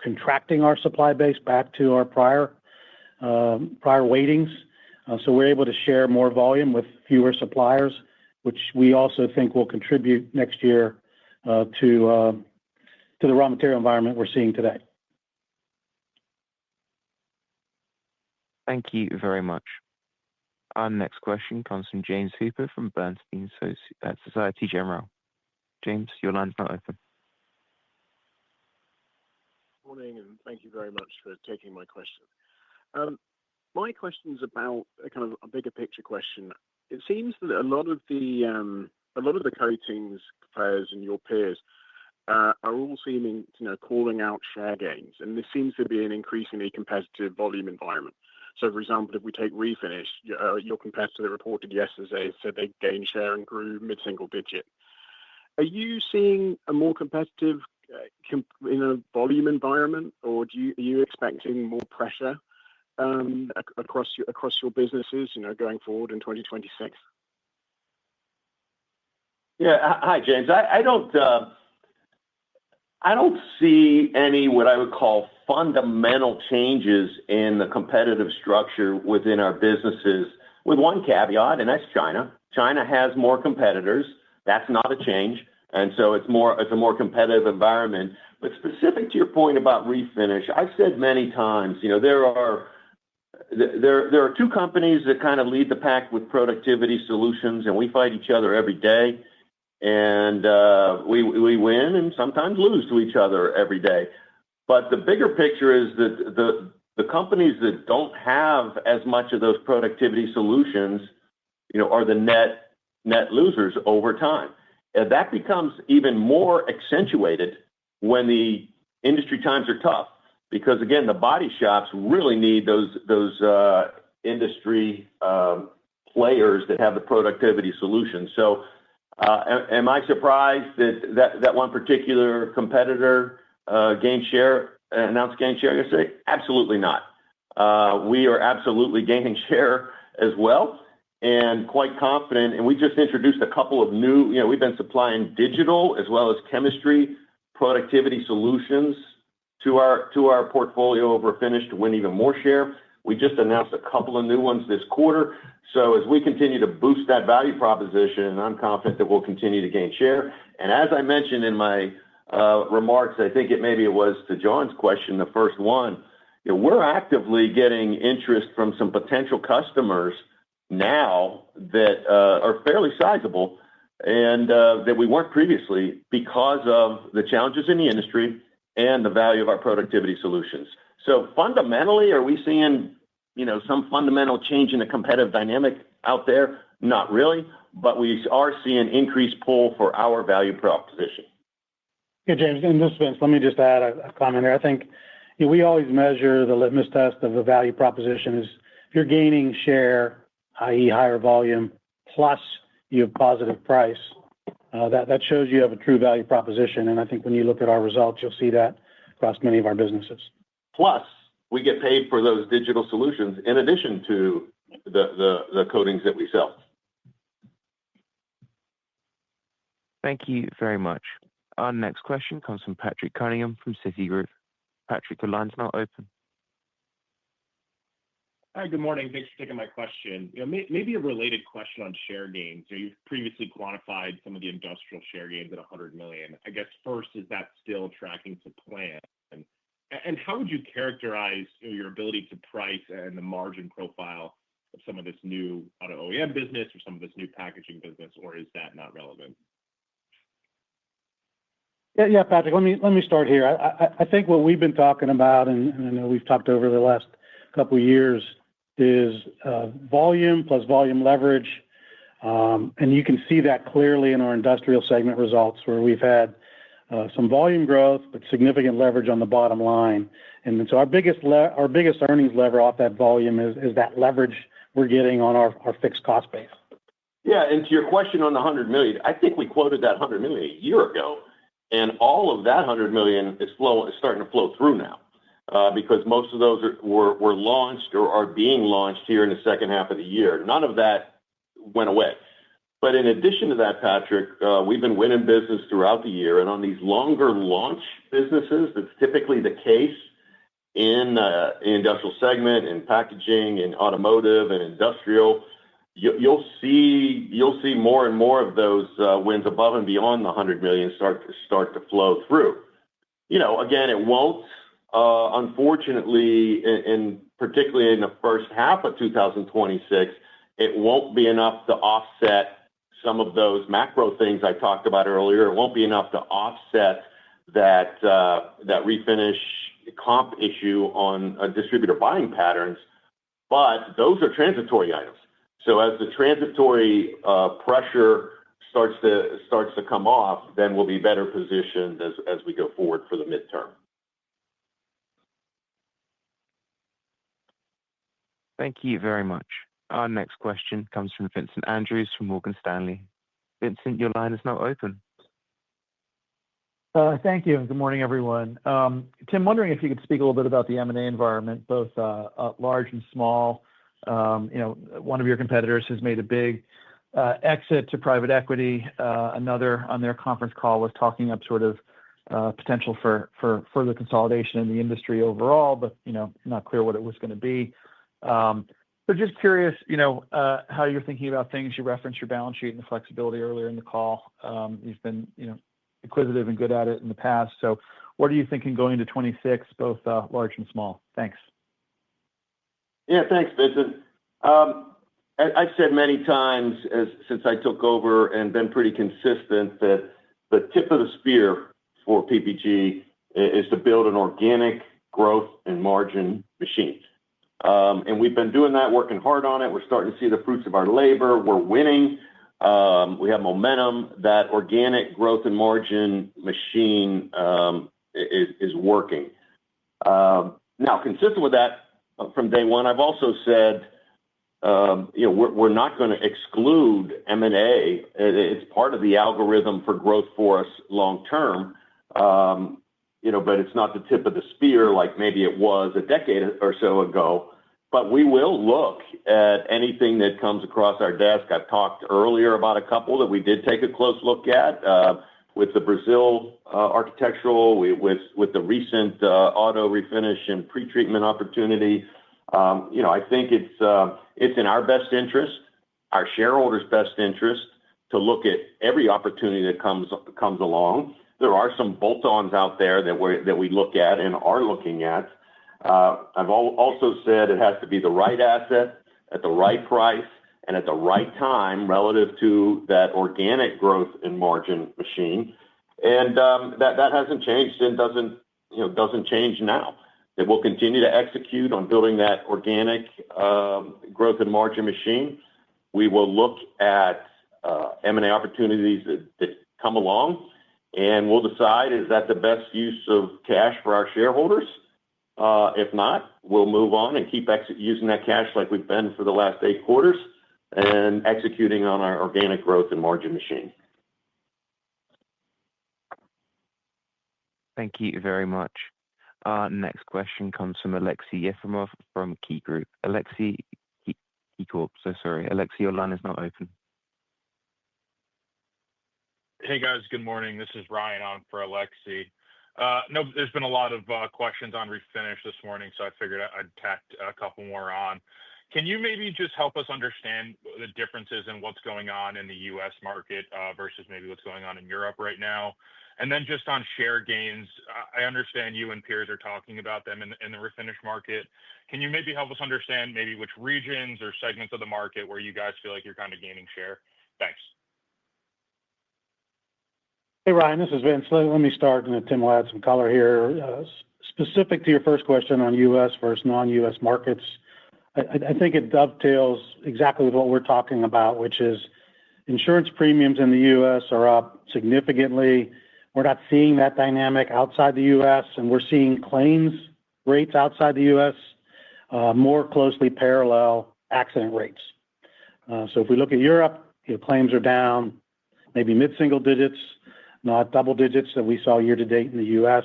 contracting our supply base back to our prior weightings. So we're able to share more volume with fewer suppliers, which we also think will contribute next year to the raw material environment we're seeing today. Thank you very much. Our next question comes from James Hooper from Bernstein Societe Generale. James, your line's now open. Morning, and thank you very much for taking my question. My question is about a kind of a bigger picture question. It seems that a lot of the coatings players and your peers are all seeming, calling out share gains, and this seems to be an increasingly competitive volume environment. So, for example, if we take refinish, your competitor reported yesterday said they gained share and grew mid-single digit. Are you seeing a more competitive volume environment, or are you expecting more pressure across your businesses, going forward in 2026? Yeah, hi James. I don't see any what I would call fundamental changes in the competitive structure within our businesses, with one caveat, and that's China. China has more competitors. That's not a change, and so it's a more competitive environment. But specific to your point about refinish, I've said many times, there are two companies that kind of lead the pack with productivity solutions, and we fight each other every day. And we win and sometimes lose to each other every day. But the bigger picture is that the companies that don't have as much of those productivity solutions, are the net losers over time. And that becomes even more accentuated when the industry times are tough, because again, the body shops really need those industry players that have the productivity solutions. So. Am I surprised that one particular competitor announced gain share yesterday? Absolutely not. We are absolutely gaining share as well, and quite confident. And we just introduced a couple of new, we've been supplying digital as well as chemistry productivity solutions to our portfolio of refinish to win even more share. We just announced a couple of new ones this quarter. So as we continue to boost that value proposition, I'm confident that we'll continue to gain share. And as I mentioned in my remarks, I think it was to John's question, the first one, we're actively getting interest from some potential customers now that are fairly sizable and that we weren't previously, because of the challenges in the industry and the value of our productivity solutions. So fundamentally, are we seeing, some fundamental change in the competitive dynamic out there? Not really, but we are seeing increased pull for our value proposition. Yeah, James, in this sense, let me just add a comment here. I think, we always measure the litmus test of a value proposition is if you're gaining share, i.e. higher volume, plus you have positive price, that shows you have a true value proposition. And I think when you look at our results, you'll see that across many of our businesses. Plus, we get paid for those digital solutions in addition to the coatings that we sell. Thank you very much. Our next question comes from Patrick Cunningham from Citigroup. Patrick, your line's now open. Hi, good morning. Thanks for taking my question. Maybe a related question on share gains. You've previously quantified some of the industrial share gains at $100 million. I guess first, is that still tracking to plan? And how would you characterize your ability to price and the margin profile of some of this new auto OEM business or some of this new packaging business, or is that not relevant? Yeah, Patrick, let me start here. I think what we've been talking about, and I know we've talked over the last couple of years, is volume plus volume leverage. And you can see that clearly in our industrial segment results where we've had some volume growth, but significant leverage on the bottom line. And so our biggest earnings lever off that volume is that leverage we're getting on our fixed cost base. Yeah, and to your question on the $100 million, I think we quoted that $100 million a year ago, and all of that $100 million is starting to flow through now because most of those were launched or are being launched here in the second half of the year. None of that went away. But in addition to that, Patrick, we've been winning business throughout the year, and on these longer launch businesses, that's typically the case in the industrial segment, in packaging, in automotive, and industrial. You'll see more and more of those wins above and beyond the $100 million start to flow through. Again, it won't, unfortunately, particularly in the first half of 2026, it won't be enough to offset some of those macro things I talked about earlier. It won't be enough to offset that refinish comp issue on distributor buying patterns, but those are transitory items. So as the transitory pressure starts to come off, then we'll be better positioned as we go forward for the midterm. Thank you very much. Our next question comes from Vincent Andrews from Morgan Stanley. Vincent, your line is now open. Thank you, and good morning, everyone. Tim, wondering if you could speak a little bit about the M&A environment, both large and small. One of your competitors has made a big exit to private equity. Another on their conference call was talking up sort of potential for further consolidation in the industry overall, but not clear what it was going to be. So just curious, how you're thinking about things. You referenced your balance sheet and the flexibility earlier in the call. You've been, inquisitive and good at it in the past. So what are you thinking going into 2026, both large and small? Thanks. Yeah, thanks, Vincent. I've said many times since I took over and been pretty consistent that the tip of the spear for PPG is to build an organic growth and margin machine. And we've been doing that, working hard on it. We're starting to see the fruits of our labor. We're winning. We have momentum. That organic growth and margin machine is working. Now, consistent with that, from day one, I've also said, we're not going to exclude M&A. It's part of the algorithm for growth for us long term. But it's not the tip of the spear like maybe it was a decade or so ago. But we will look at anything that comes across our desk. I've talked earlier about a couple that we did take a close look at with the Brazil architectural, with the recent auto refinish and pretreatment opportunity. I think it's in our best interest, our shareholders' best interest, to look at every opportunity that comes along. There are some bolt-ons out there that we look at and are looking at. I've also said it has to be the right asset at the right price and at the right time relative to that organic growth and margin machine. And that hasn't changed and doesn't change now. That we'll continue to execute on building that organic growth and margin machine. We will look at M&A opportunities that come along, and we'll decide, is that the best use of cash for our shareholders? If not, we'll move on and keep using that cash like we've been for the last 8 quarters and executing on our organic growth and margin machine. Thank you very much. Next question comes from Alexei Yefremov from Key Group. Alexei, Key Corp. So sorry. Alexei, your line is now open. Hey guys, good morning. This is Ryan on for Alexei. No, there's been a lot of questions on Refinish this morning, so I figured I'd tack a couple more on. Can you maybe just help us understand the differences in what's going on in the U.S. market versus maybe what's going on in Europe right now? And then just on share gains, I understand you and peers are talking about them in the Refinish market. Can you maybe help us understand maybe which regions or segments of the market where you guys feel like you're kind of gaining share? Thanks. Hey, Ryan, this is Vince. Let me start, and then Tim will add some color here. Specific to your first question on U.S. versus non-U.S. markets, I think it dovetails exactly with what we're talking about, which is insurance premiums in the U.S. are up significantly. We're not seeing that dynamic outside the U.S., and we're seeing claims rates outside the U.S. More closely parallel accident rates. So if we look at Europe, claims are down maybe mid-single digits, not double digits that we saw year to date in the U.S.,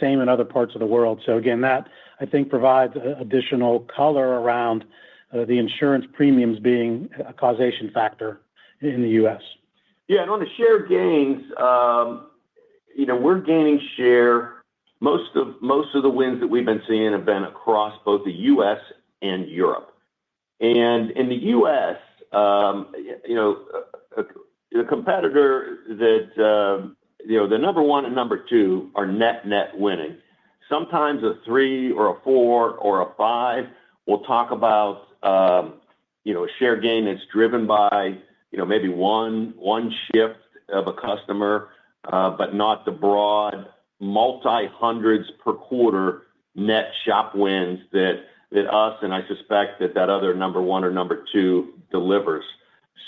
same in other parts of the world. So again, that I think provides additional color around the insurance premiums being a causation factor in the U.S. Yeah, and on the share gains, we're gaining share. Most of the wins that we've been seeing have been across both the U.S. and Europe. And in the U.S., the competitor that the number 1 and number 2 are net winning. Sometimes a 3 or a 4 or a 5. We'll talk about a share gain that's driven by maybe one shift of a customer, but not the broad multi-hundreds per quarter net shop wins that us and I suspect that other number 1 or number 2 delivers.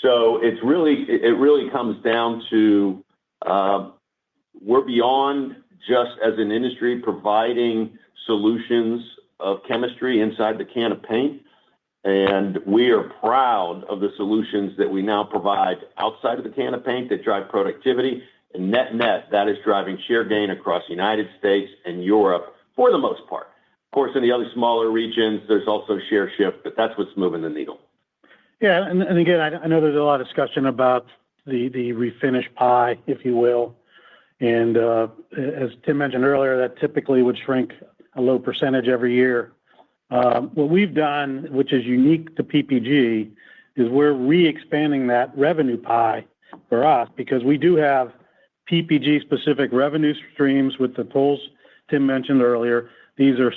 So it really comes down to we're beyond just as an industry providing solutions of chemistry inside the can of paint. And we are proud of the solutions that we now provide outside of the can of paint that drive productivity. And net, that is driving share gain across the United States and Europe for the most part. Of course, in the other smaller regions, there's also share shift, but that's what's moving the needle. Yeah, and again, I know there's a lot of discussion about the refinish pie, if you will. And as Tim mentioned earlier, that typically would shrink a low percentage every year. What we've done, which is unique to PPG, is we're re-expanding that revenue pie for us because we do have PPG-specific revenue streams with the tools Tim mentioned earlier. These are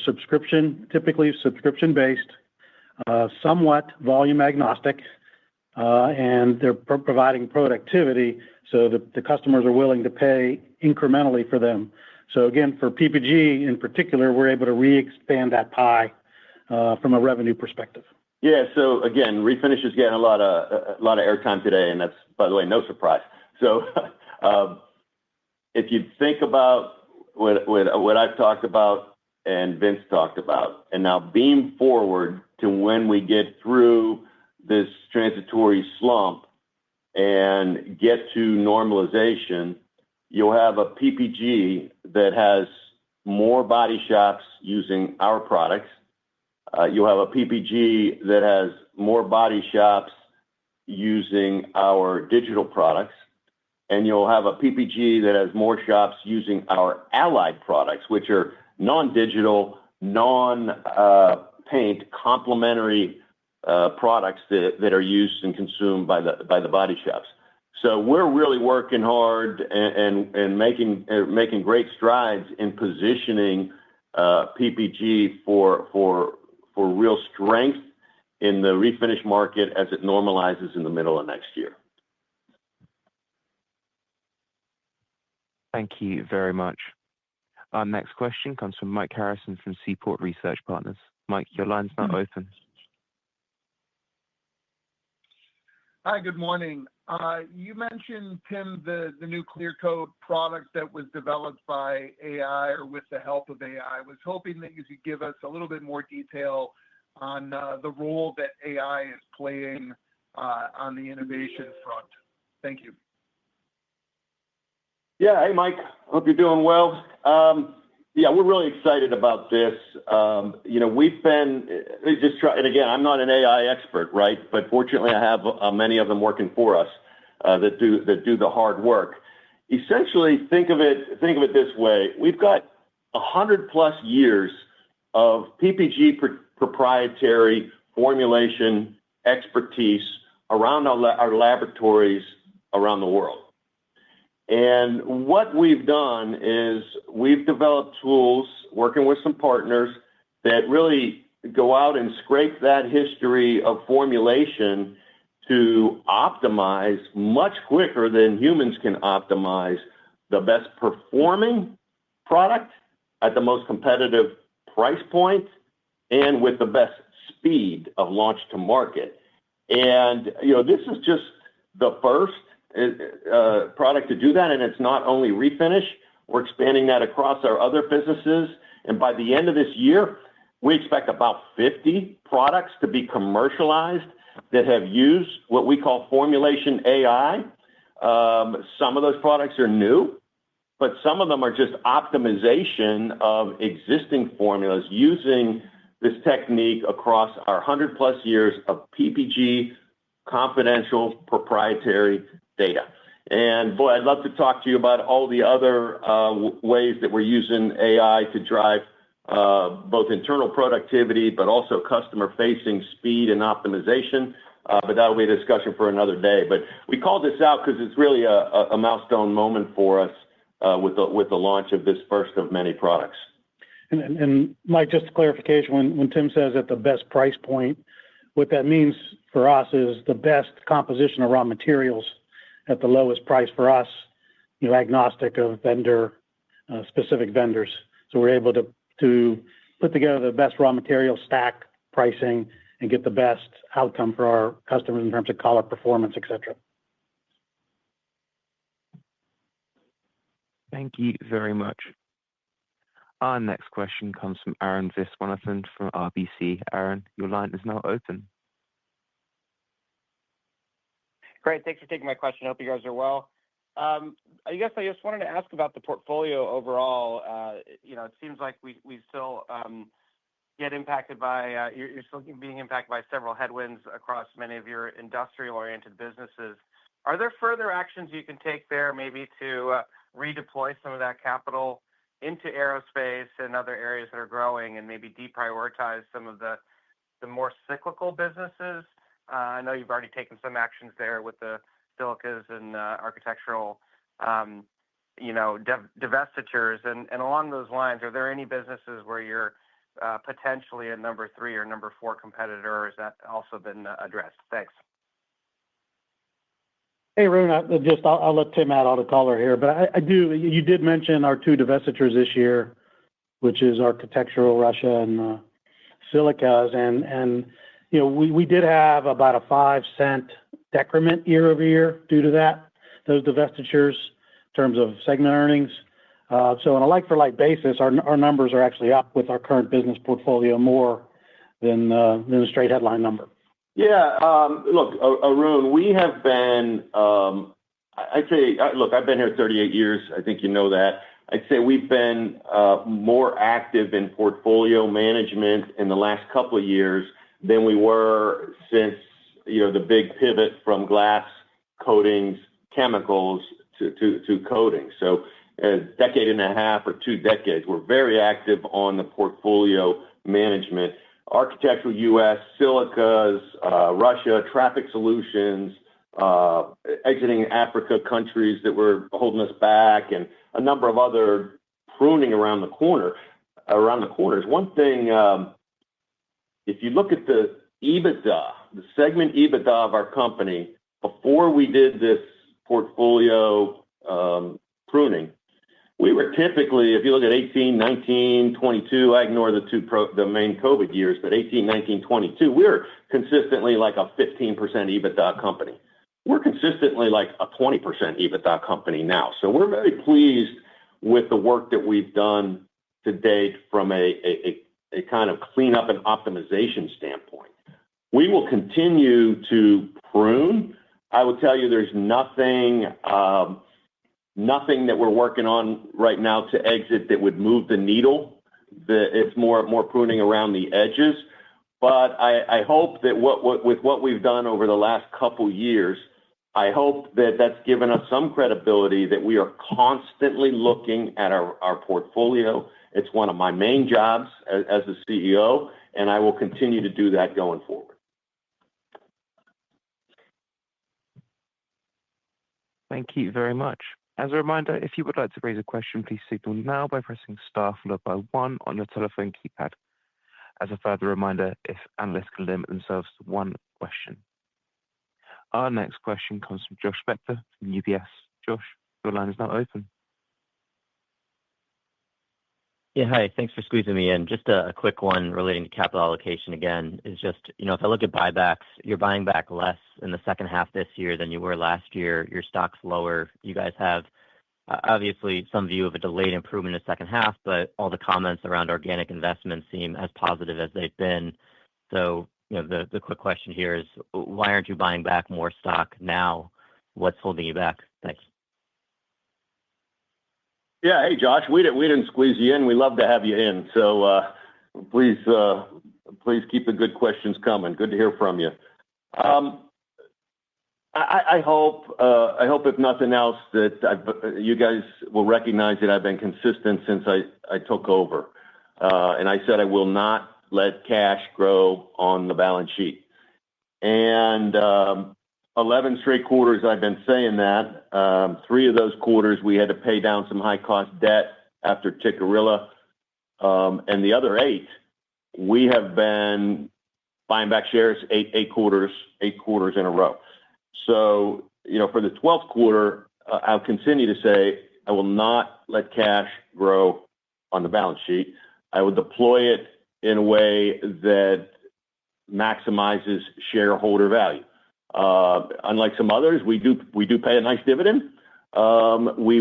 typically subscription-based, somewhat volume agnostic, and they're providing productivity so that the customers are willing to pay incrementally for them. So again, for PPG in particular, we're able to re-expand that pie from a revenue perspective. Yeah. So again, Refinish is getting a lot of airtime today, and that's, by the way, no surprise. So if you think about what I've talked about and Vince talked about, and now beam forward to when we get through this transitory slump and get to normalization, you'll have a PPG that has more body shops using our products. You'll have a PPG that has more body shops using our digital products. And you'll have a PPG that has more shops using our allied products, which are non-digital, non-paint, complementary products that are used and consumed by the body shops. So we're really working hard and making great strides in positioning PPG for real strength in the refinish market as it normalizes in the middle of next year. Thank you very much. Our next question comes from Mike Harrison from Seaport Research Partners. Mike, your line's now open. Hi, good morning. You mentioned, Tim, the new Clear Code product that was developed by AI or with the help of AI. I was hoping that you could give us a little bit more detail on the role that AI is playing on the innovation front. Thank you. Yeah. Hey, Mike. Hope you're doing well. Yeah, we're really excited about this. We've been just trying, and again, I'm not an AI expert, right? But fortunately, I have many of them working for us that do the hard work. Essentially, think of it this way: we've got 100+ years of PPG proprietary formulation expertise around our laboratories around the world. And what we've done is we've developed tools working with some partners that really go out and scrape that history of formulation to optimize much quicker than humans can optimize the best performing product at the most competitive price point and with the best speed of launch to market. And, this is just the first product to do that, and it's not only refinish. We're expanding that across our other businesses, and by the end of this year, we expect about 50 products to be commercialized that have used what we call formulation AI. Some of those products are new, but some of them are just optimization of existing formulas using this technique across our 100+ years of PPG confidential proprietary data. And boy, I'd love to talk to you about all the other ways that we're using AI to drive both internal productivity, but also customer-facing speed and optimization. But that'll be a discussion for another day. But we called this out because it's really a milestone moment for us with the launch of this first of many products. And Mike, just a clarification, when Tim says at the best price point, what that means for us is the best composition of raw materials at the lowest price for us, agnostic of vendor, specific vendors. So we're able to put together the best raw material stack pricing and get the best outcome for our customers in terms of color performance, et cetera. Thank you very much. Our next question comes from Arun Viswanathan from RBC. Aaron, your line is now open. Great. Thanks for taking my question. I hope you guys are well. I guess I just wanted to ask about the portfolio overall. It seems like we still get impacted by, you're still being impacted by several headwinds across many of your industrial-oriented businesses. Are there further actions you can take there maybe to redeploy some of that capital into aerospace and other areas that are growing and maybe deprioritize some of the more cyclical businesses? I know you've already taken some actions there with the silicas and architectural, divestitures. And along those lines, are there any businesses where you're potentially a number 3 or number 4 competitor, or has that also been addressed? Thanks. Hey, Arun, I'll let Tim add all the color here, but you did mention our 2 divestitures this year, which is architectural, Russia, and silicas. And we did have about a 5-cent decrement year over year due to those divestitures in terms of segment earnings. So on a like-for-like basis, our numbers are actually up with our current business portfolio more than the straight headline number. Yeah. Look, Arun, we have been, I'd say, look, I've been here 38 years. I think you know that. I'd say we've been more active in portfolio management in the last couple of years than we were since, the big pivot from glass coatings, chemicals to coatings. So a decade and a half or 2 decades, we're very active on the portfolio management. Architectural U.S., silicas, Russia, traffic solutions, exiting Africa countries that were holding us back, and a number of other pruning around the corners. One thing, if you look at the EBITDA, the segment EBITDA of our company, before we did this portfolio pruning, we were typically, if you look at 18, 19, 22, I ignore the main COVID years, but 18, 19, 22, we were consistently like a 15% EBITDA company. we're consistently like a 20% EBITDA company now. So we're very pleased with the work that we've done to date from a kind of cleanup and optimization standpoint. We will continue to prune. I will tell you there's nothing that we're working on right now to exit that would move the needle. It's more pruning around the edges. But I hope that with what we've done over the last couple years, I hope that that's given us some credibility that we are constantly looking at our portfolio. It's one of my main jobs as the CEO, and I will continue to do that going forward. Thank you very much. As a reminder, if you would like to raise a question, please signal now by pressing star followed by 1 on your telephone keypad. As a further reminder, if analysts can limit themselves to 1 question. Our next question comes from Josh Spector from UBS. Josh, your line is now open. Yeah, hi. Thanks for squeezing me in. Just a quick one relating to capital allocation again is just, if I look at buybacks, you're buying back less in the second half this year than you were last year. Your stock's lower. You guys have obviously some view of a delayed improvement in the second half, but all the comments around organic investments seem as positive as they've been. So, the quick question here is, why aren't you buying back more stock now? What's holding you back? Thanks. Yeah. Hey, Josh, we didn't squeeze you in. We love to have you in. So please keep the good questions coming. Good to hear from you. I hope if nothing else that you guys will recognize that I've been consistent since I took over. And I said I will not let cash grow on the balance sheet. And 11 straight quarters I've been saying that. 3 of those quarters we had to pay down some high-cost debt after Tikkurila. And the other 8, we have been buying back shares 8 quarters in a row. So, for the 12th quarter, I'll continue to say I will not let cash grow on the balance sheet. I will deploy it in a way that maximizes shareholder value. Unlike some others, we do pay a nice dividend. We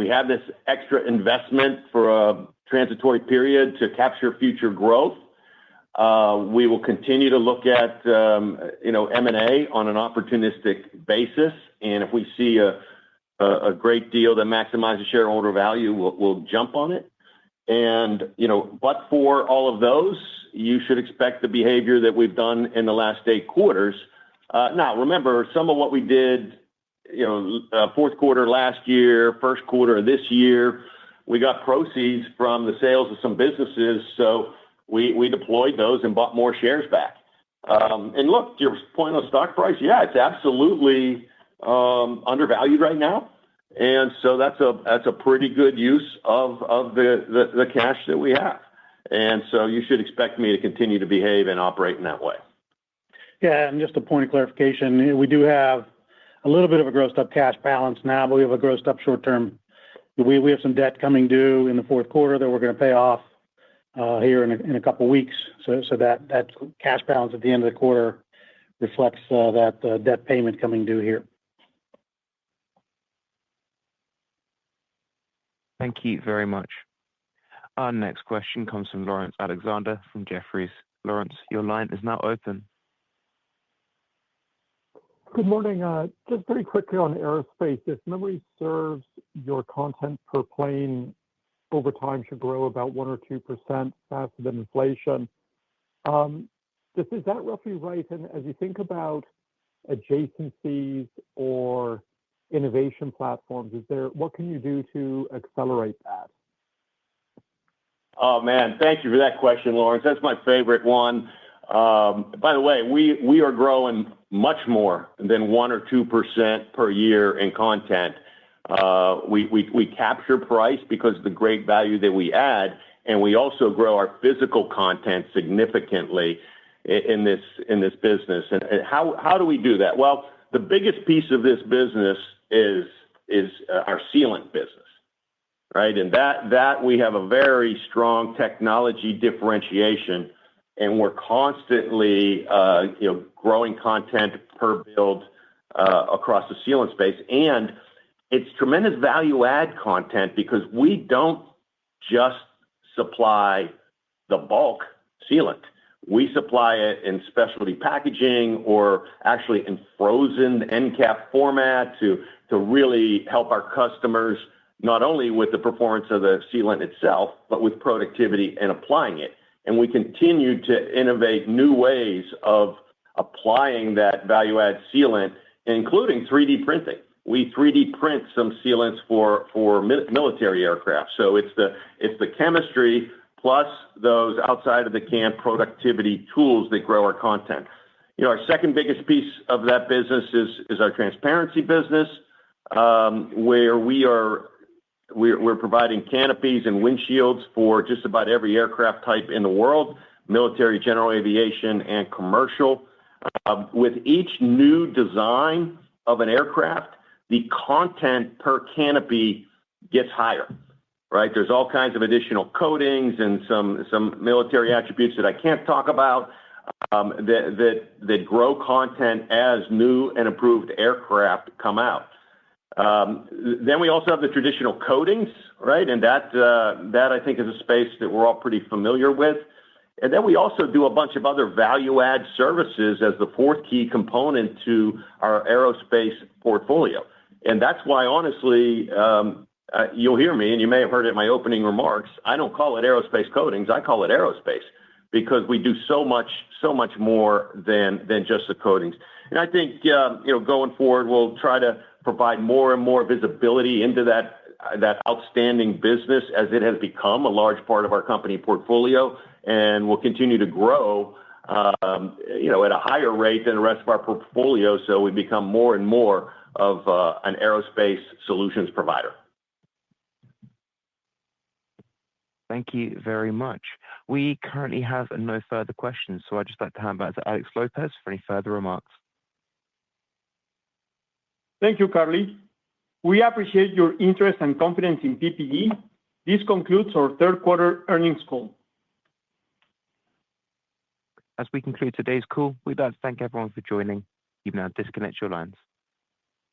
have this extra investment for a transitory period to capture future growth. We will continue to look at M&A on an opportunistic basis, and if we see a great deal that maximizes shareholder value, we'll jump on it. And but for all of those, you should expect the behavior that we've done in the last 8 quarters. Now, remember, some of what we did, fourth quarter last year, first quarter of this year, we got proceeds from the sales of some businesses, so we deployed those and bought more shares back. And look, to your point on stock price, yeah, it's absolutely undervalued right now, and so that's a pretty good use of the cash that we have. And so you should expect me to continue to behave and operate in that way. Yeah, and just a point of clarification, we do have a little bit of a grossed up cash balance now, but we have a grossed up short term. We have some debt coming due in the fourth quarter that we're going to pay off here in a couple weeks. So that cash balance at the end of the quarter reflects that debt payment coming due here. Thank you very much. Our next question comes from Lawrence Alexander from Jefferies. Lawrence, your line is now open. Good morning. Just very quickly on aerospace, if memory serves, your content per plane over time should grow about 1 or 2% faster than inflation. Is that roughly right? And as you think about adjacencies or innovation platforms, what can you do to accelerate that? Oh man, thank you for that question, Lawrence. That's my favorite one. By the way, we are growing much more than 1 or 2% per year in content. We capture price because of the great value that we add, and we also grow our physical content significantly in this business. And how do we do that? Well, the biggest piece of this business is our sealant business, right? And that we have a very strong technology differentiation, and we're constantly growing content per build across the sealant space. And it's tremendous value-add content because we don't just supply the bulk sealant. We supply it in specialty packaging or actually in frozen end cap format to really help our customers not only with the performance of the sealant itself, but with productivity and applying it. And we continue to innovate new ways of applying that value-add sealant, including 3D printing. We 3D print some sealants for military aircraft. So it's the chemistry plus those outside of the can productivity tools that grow our content. Our second biggest piece of that business is our transparency business, where we're providing canopies and windshields for just about every aircraft type in the world, military, general aviation, and commercial. With each new design of an aircraft, the content per canopy gets higher, right? There's all kinds of additional coatings and some military attributes that I can't talk about that grow content as new and improved aircraft come out. Then we also have the traditional coatings, right? And that I think is a space that we're all pretty familiar with. And then we also do a bunch of other value-add services as the fourth key component to our aerospace portfolio. And that's why, honestly, you'll hear me, and you may have heard it in my opening remarks, I don't call it aerospace coatings, I call it aerospace, because we do so much more than just the coatings. And I think, going forward, we'll try to provide more and more visibility into that outstanding business as it has become a large part of our company portfolio, and will continue to grow, at a higher rate than the rest of our portfolio, so we become more and more of an aerospace solutions provider. Thank you very much. We currently have no further questions, so I'd just like to hand back to Alex Lopez for any further remarks. Thank you, Carly. We appreciate your interest and confidence in PPG. This concludes our third quarter earnings call. As we conclude today's call, we'd like to thank everyone for joining. You can now disconnect your lines.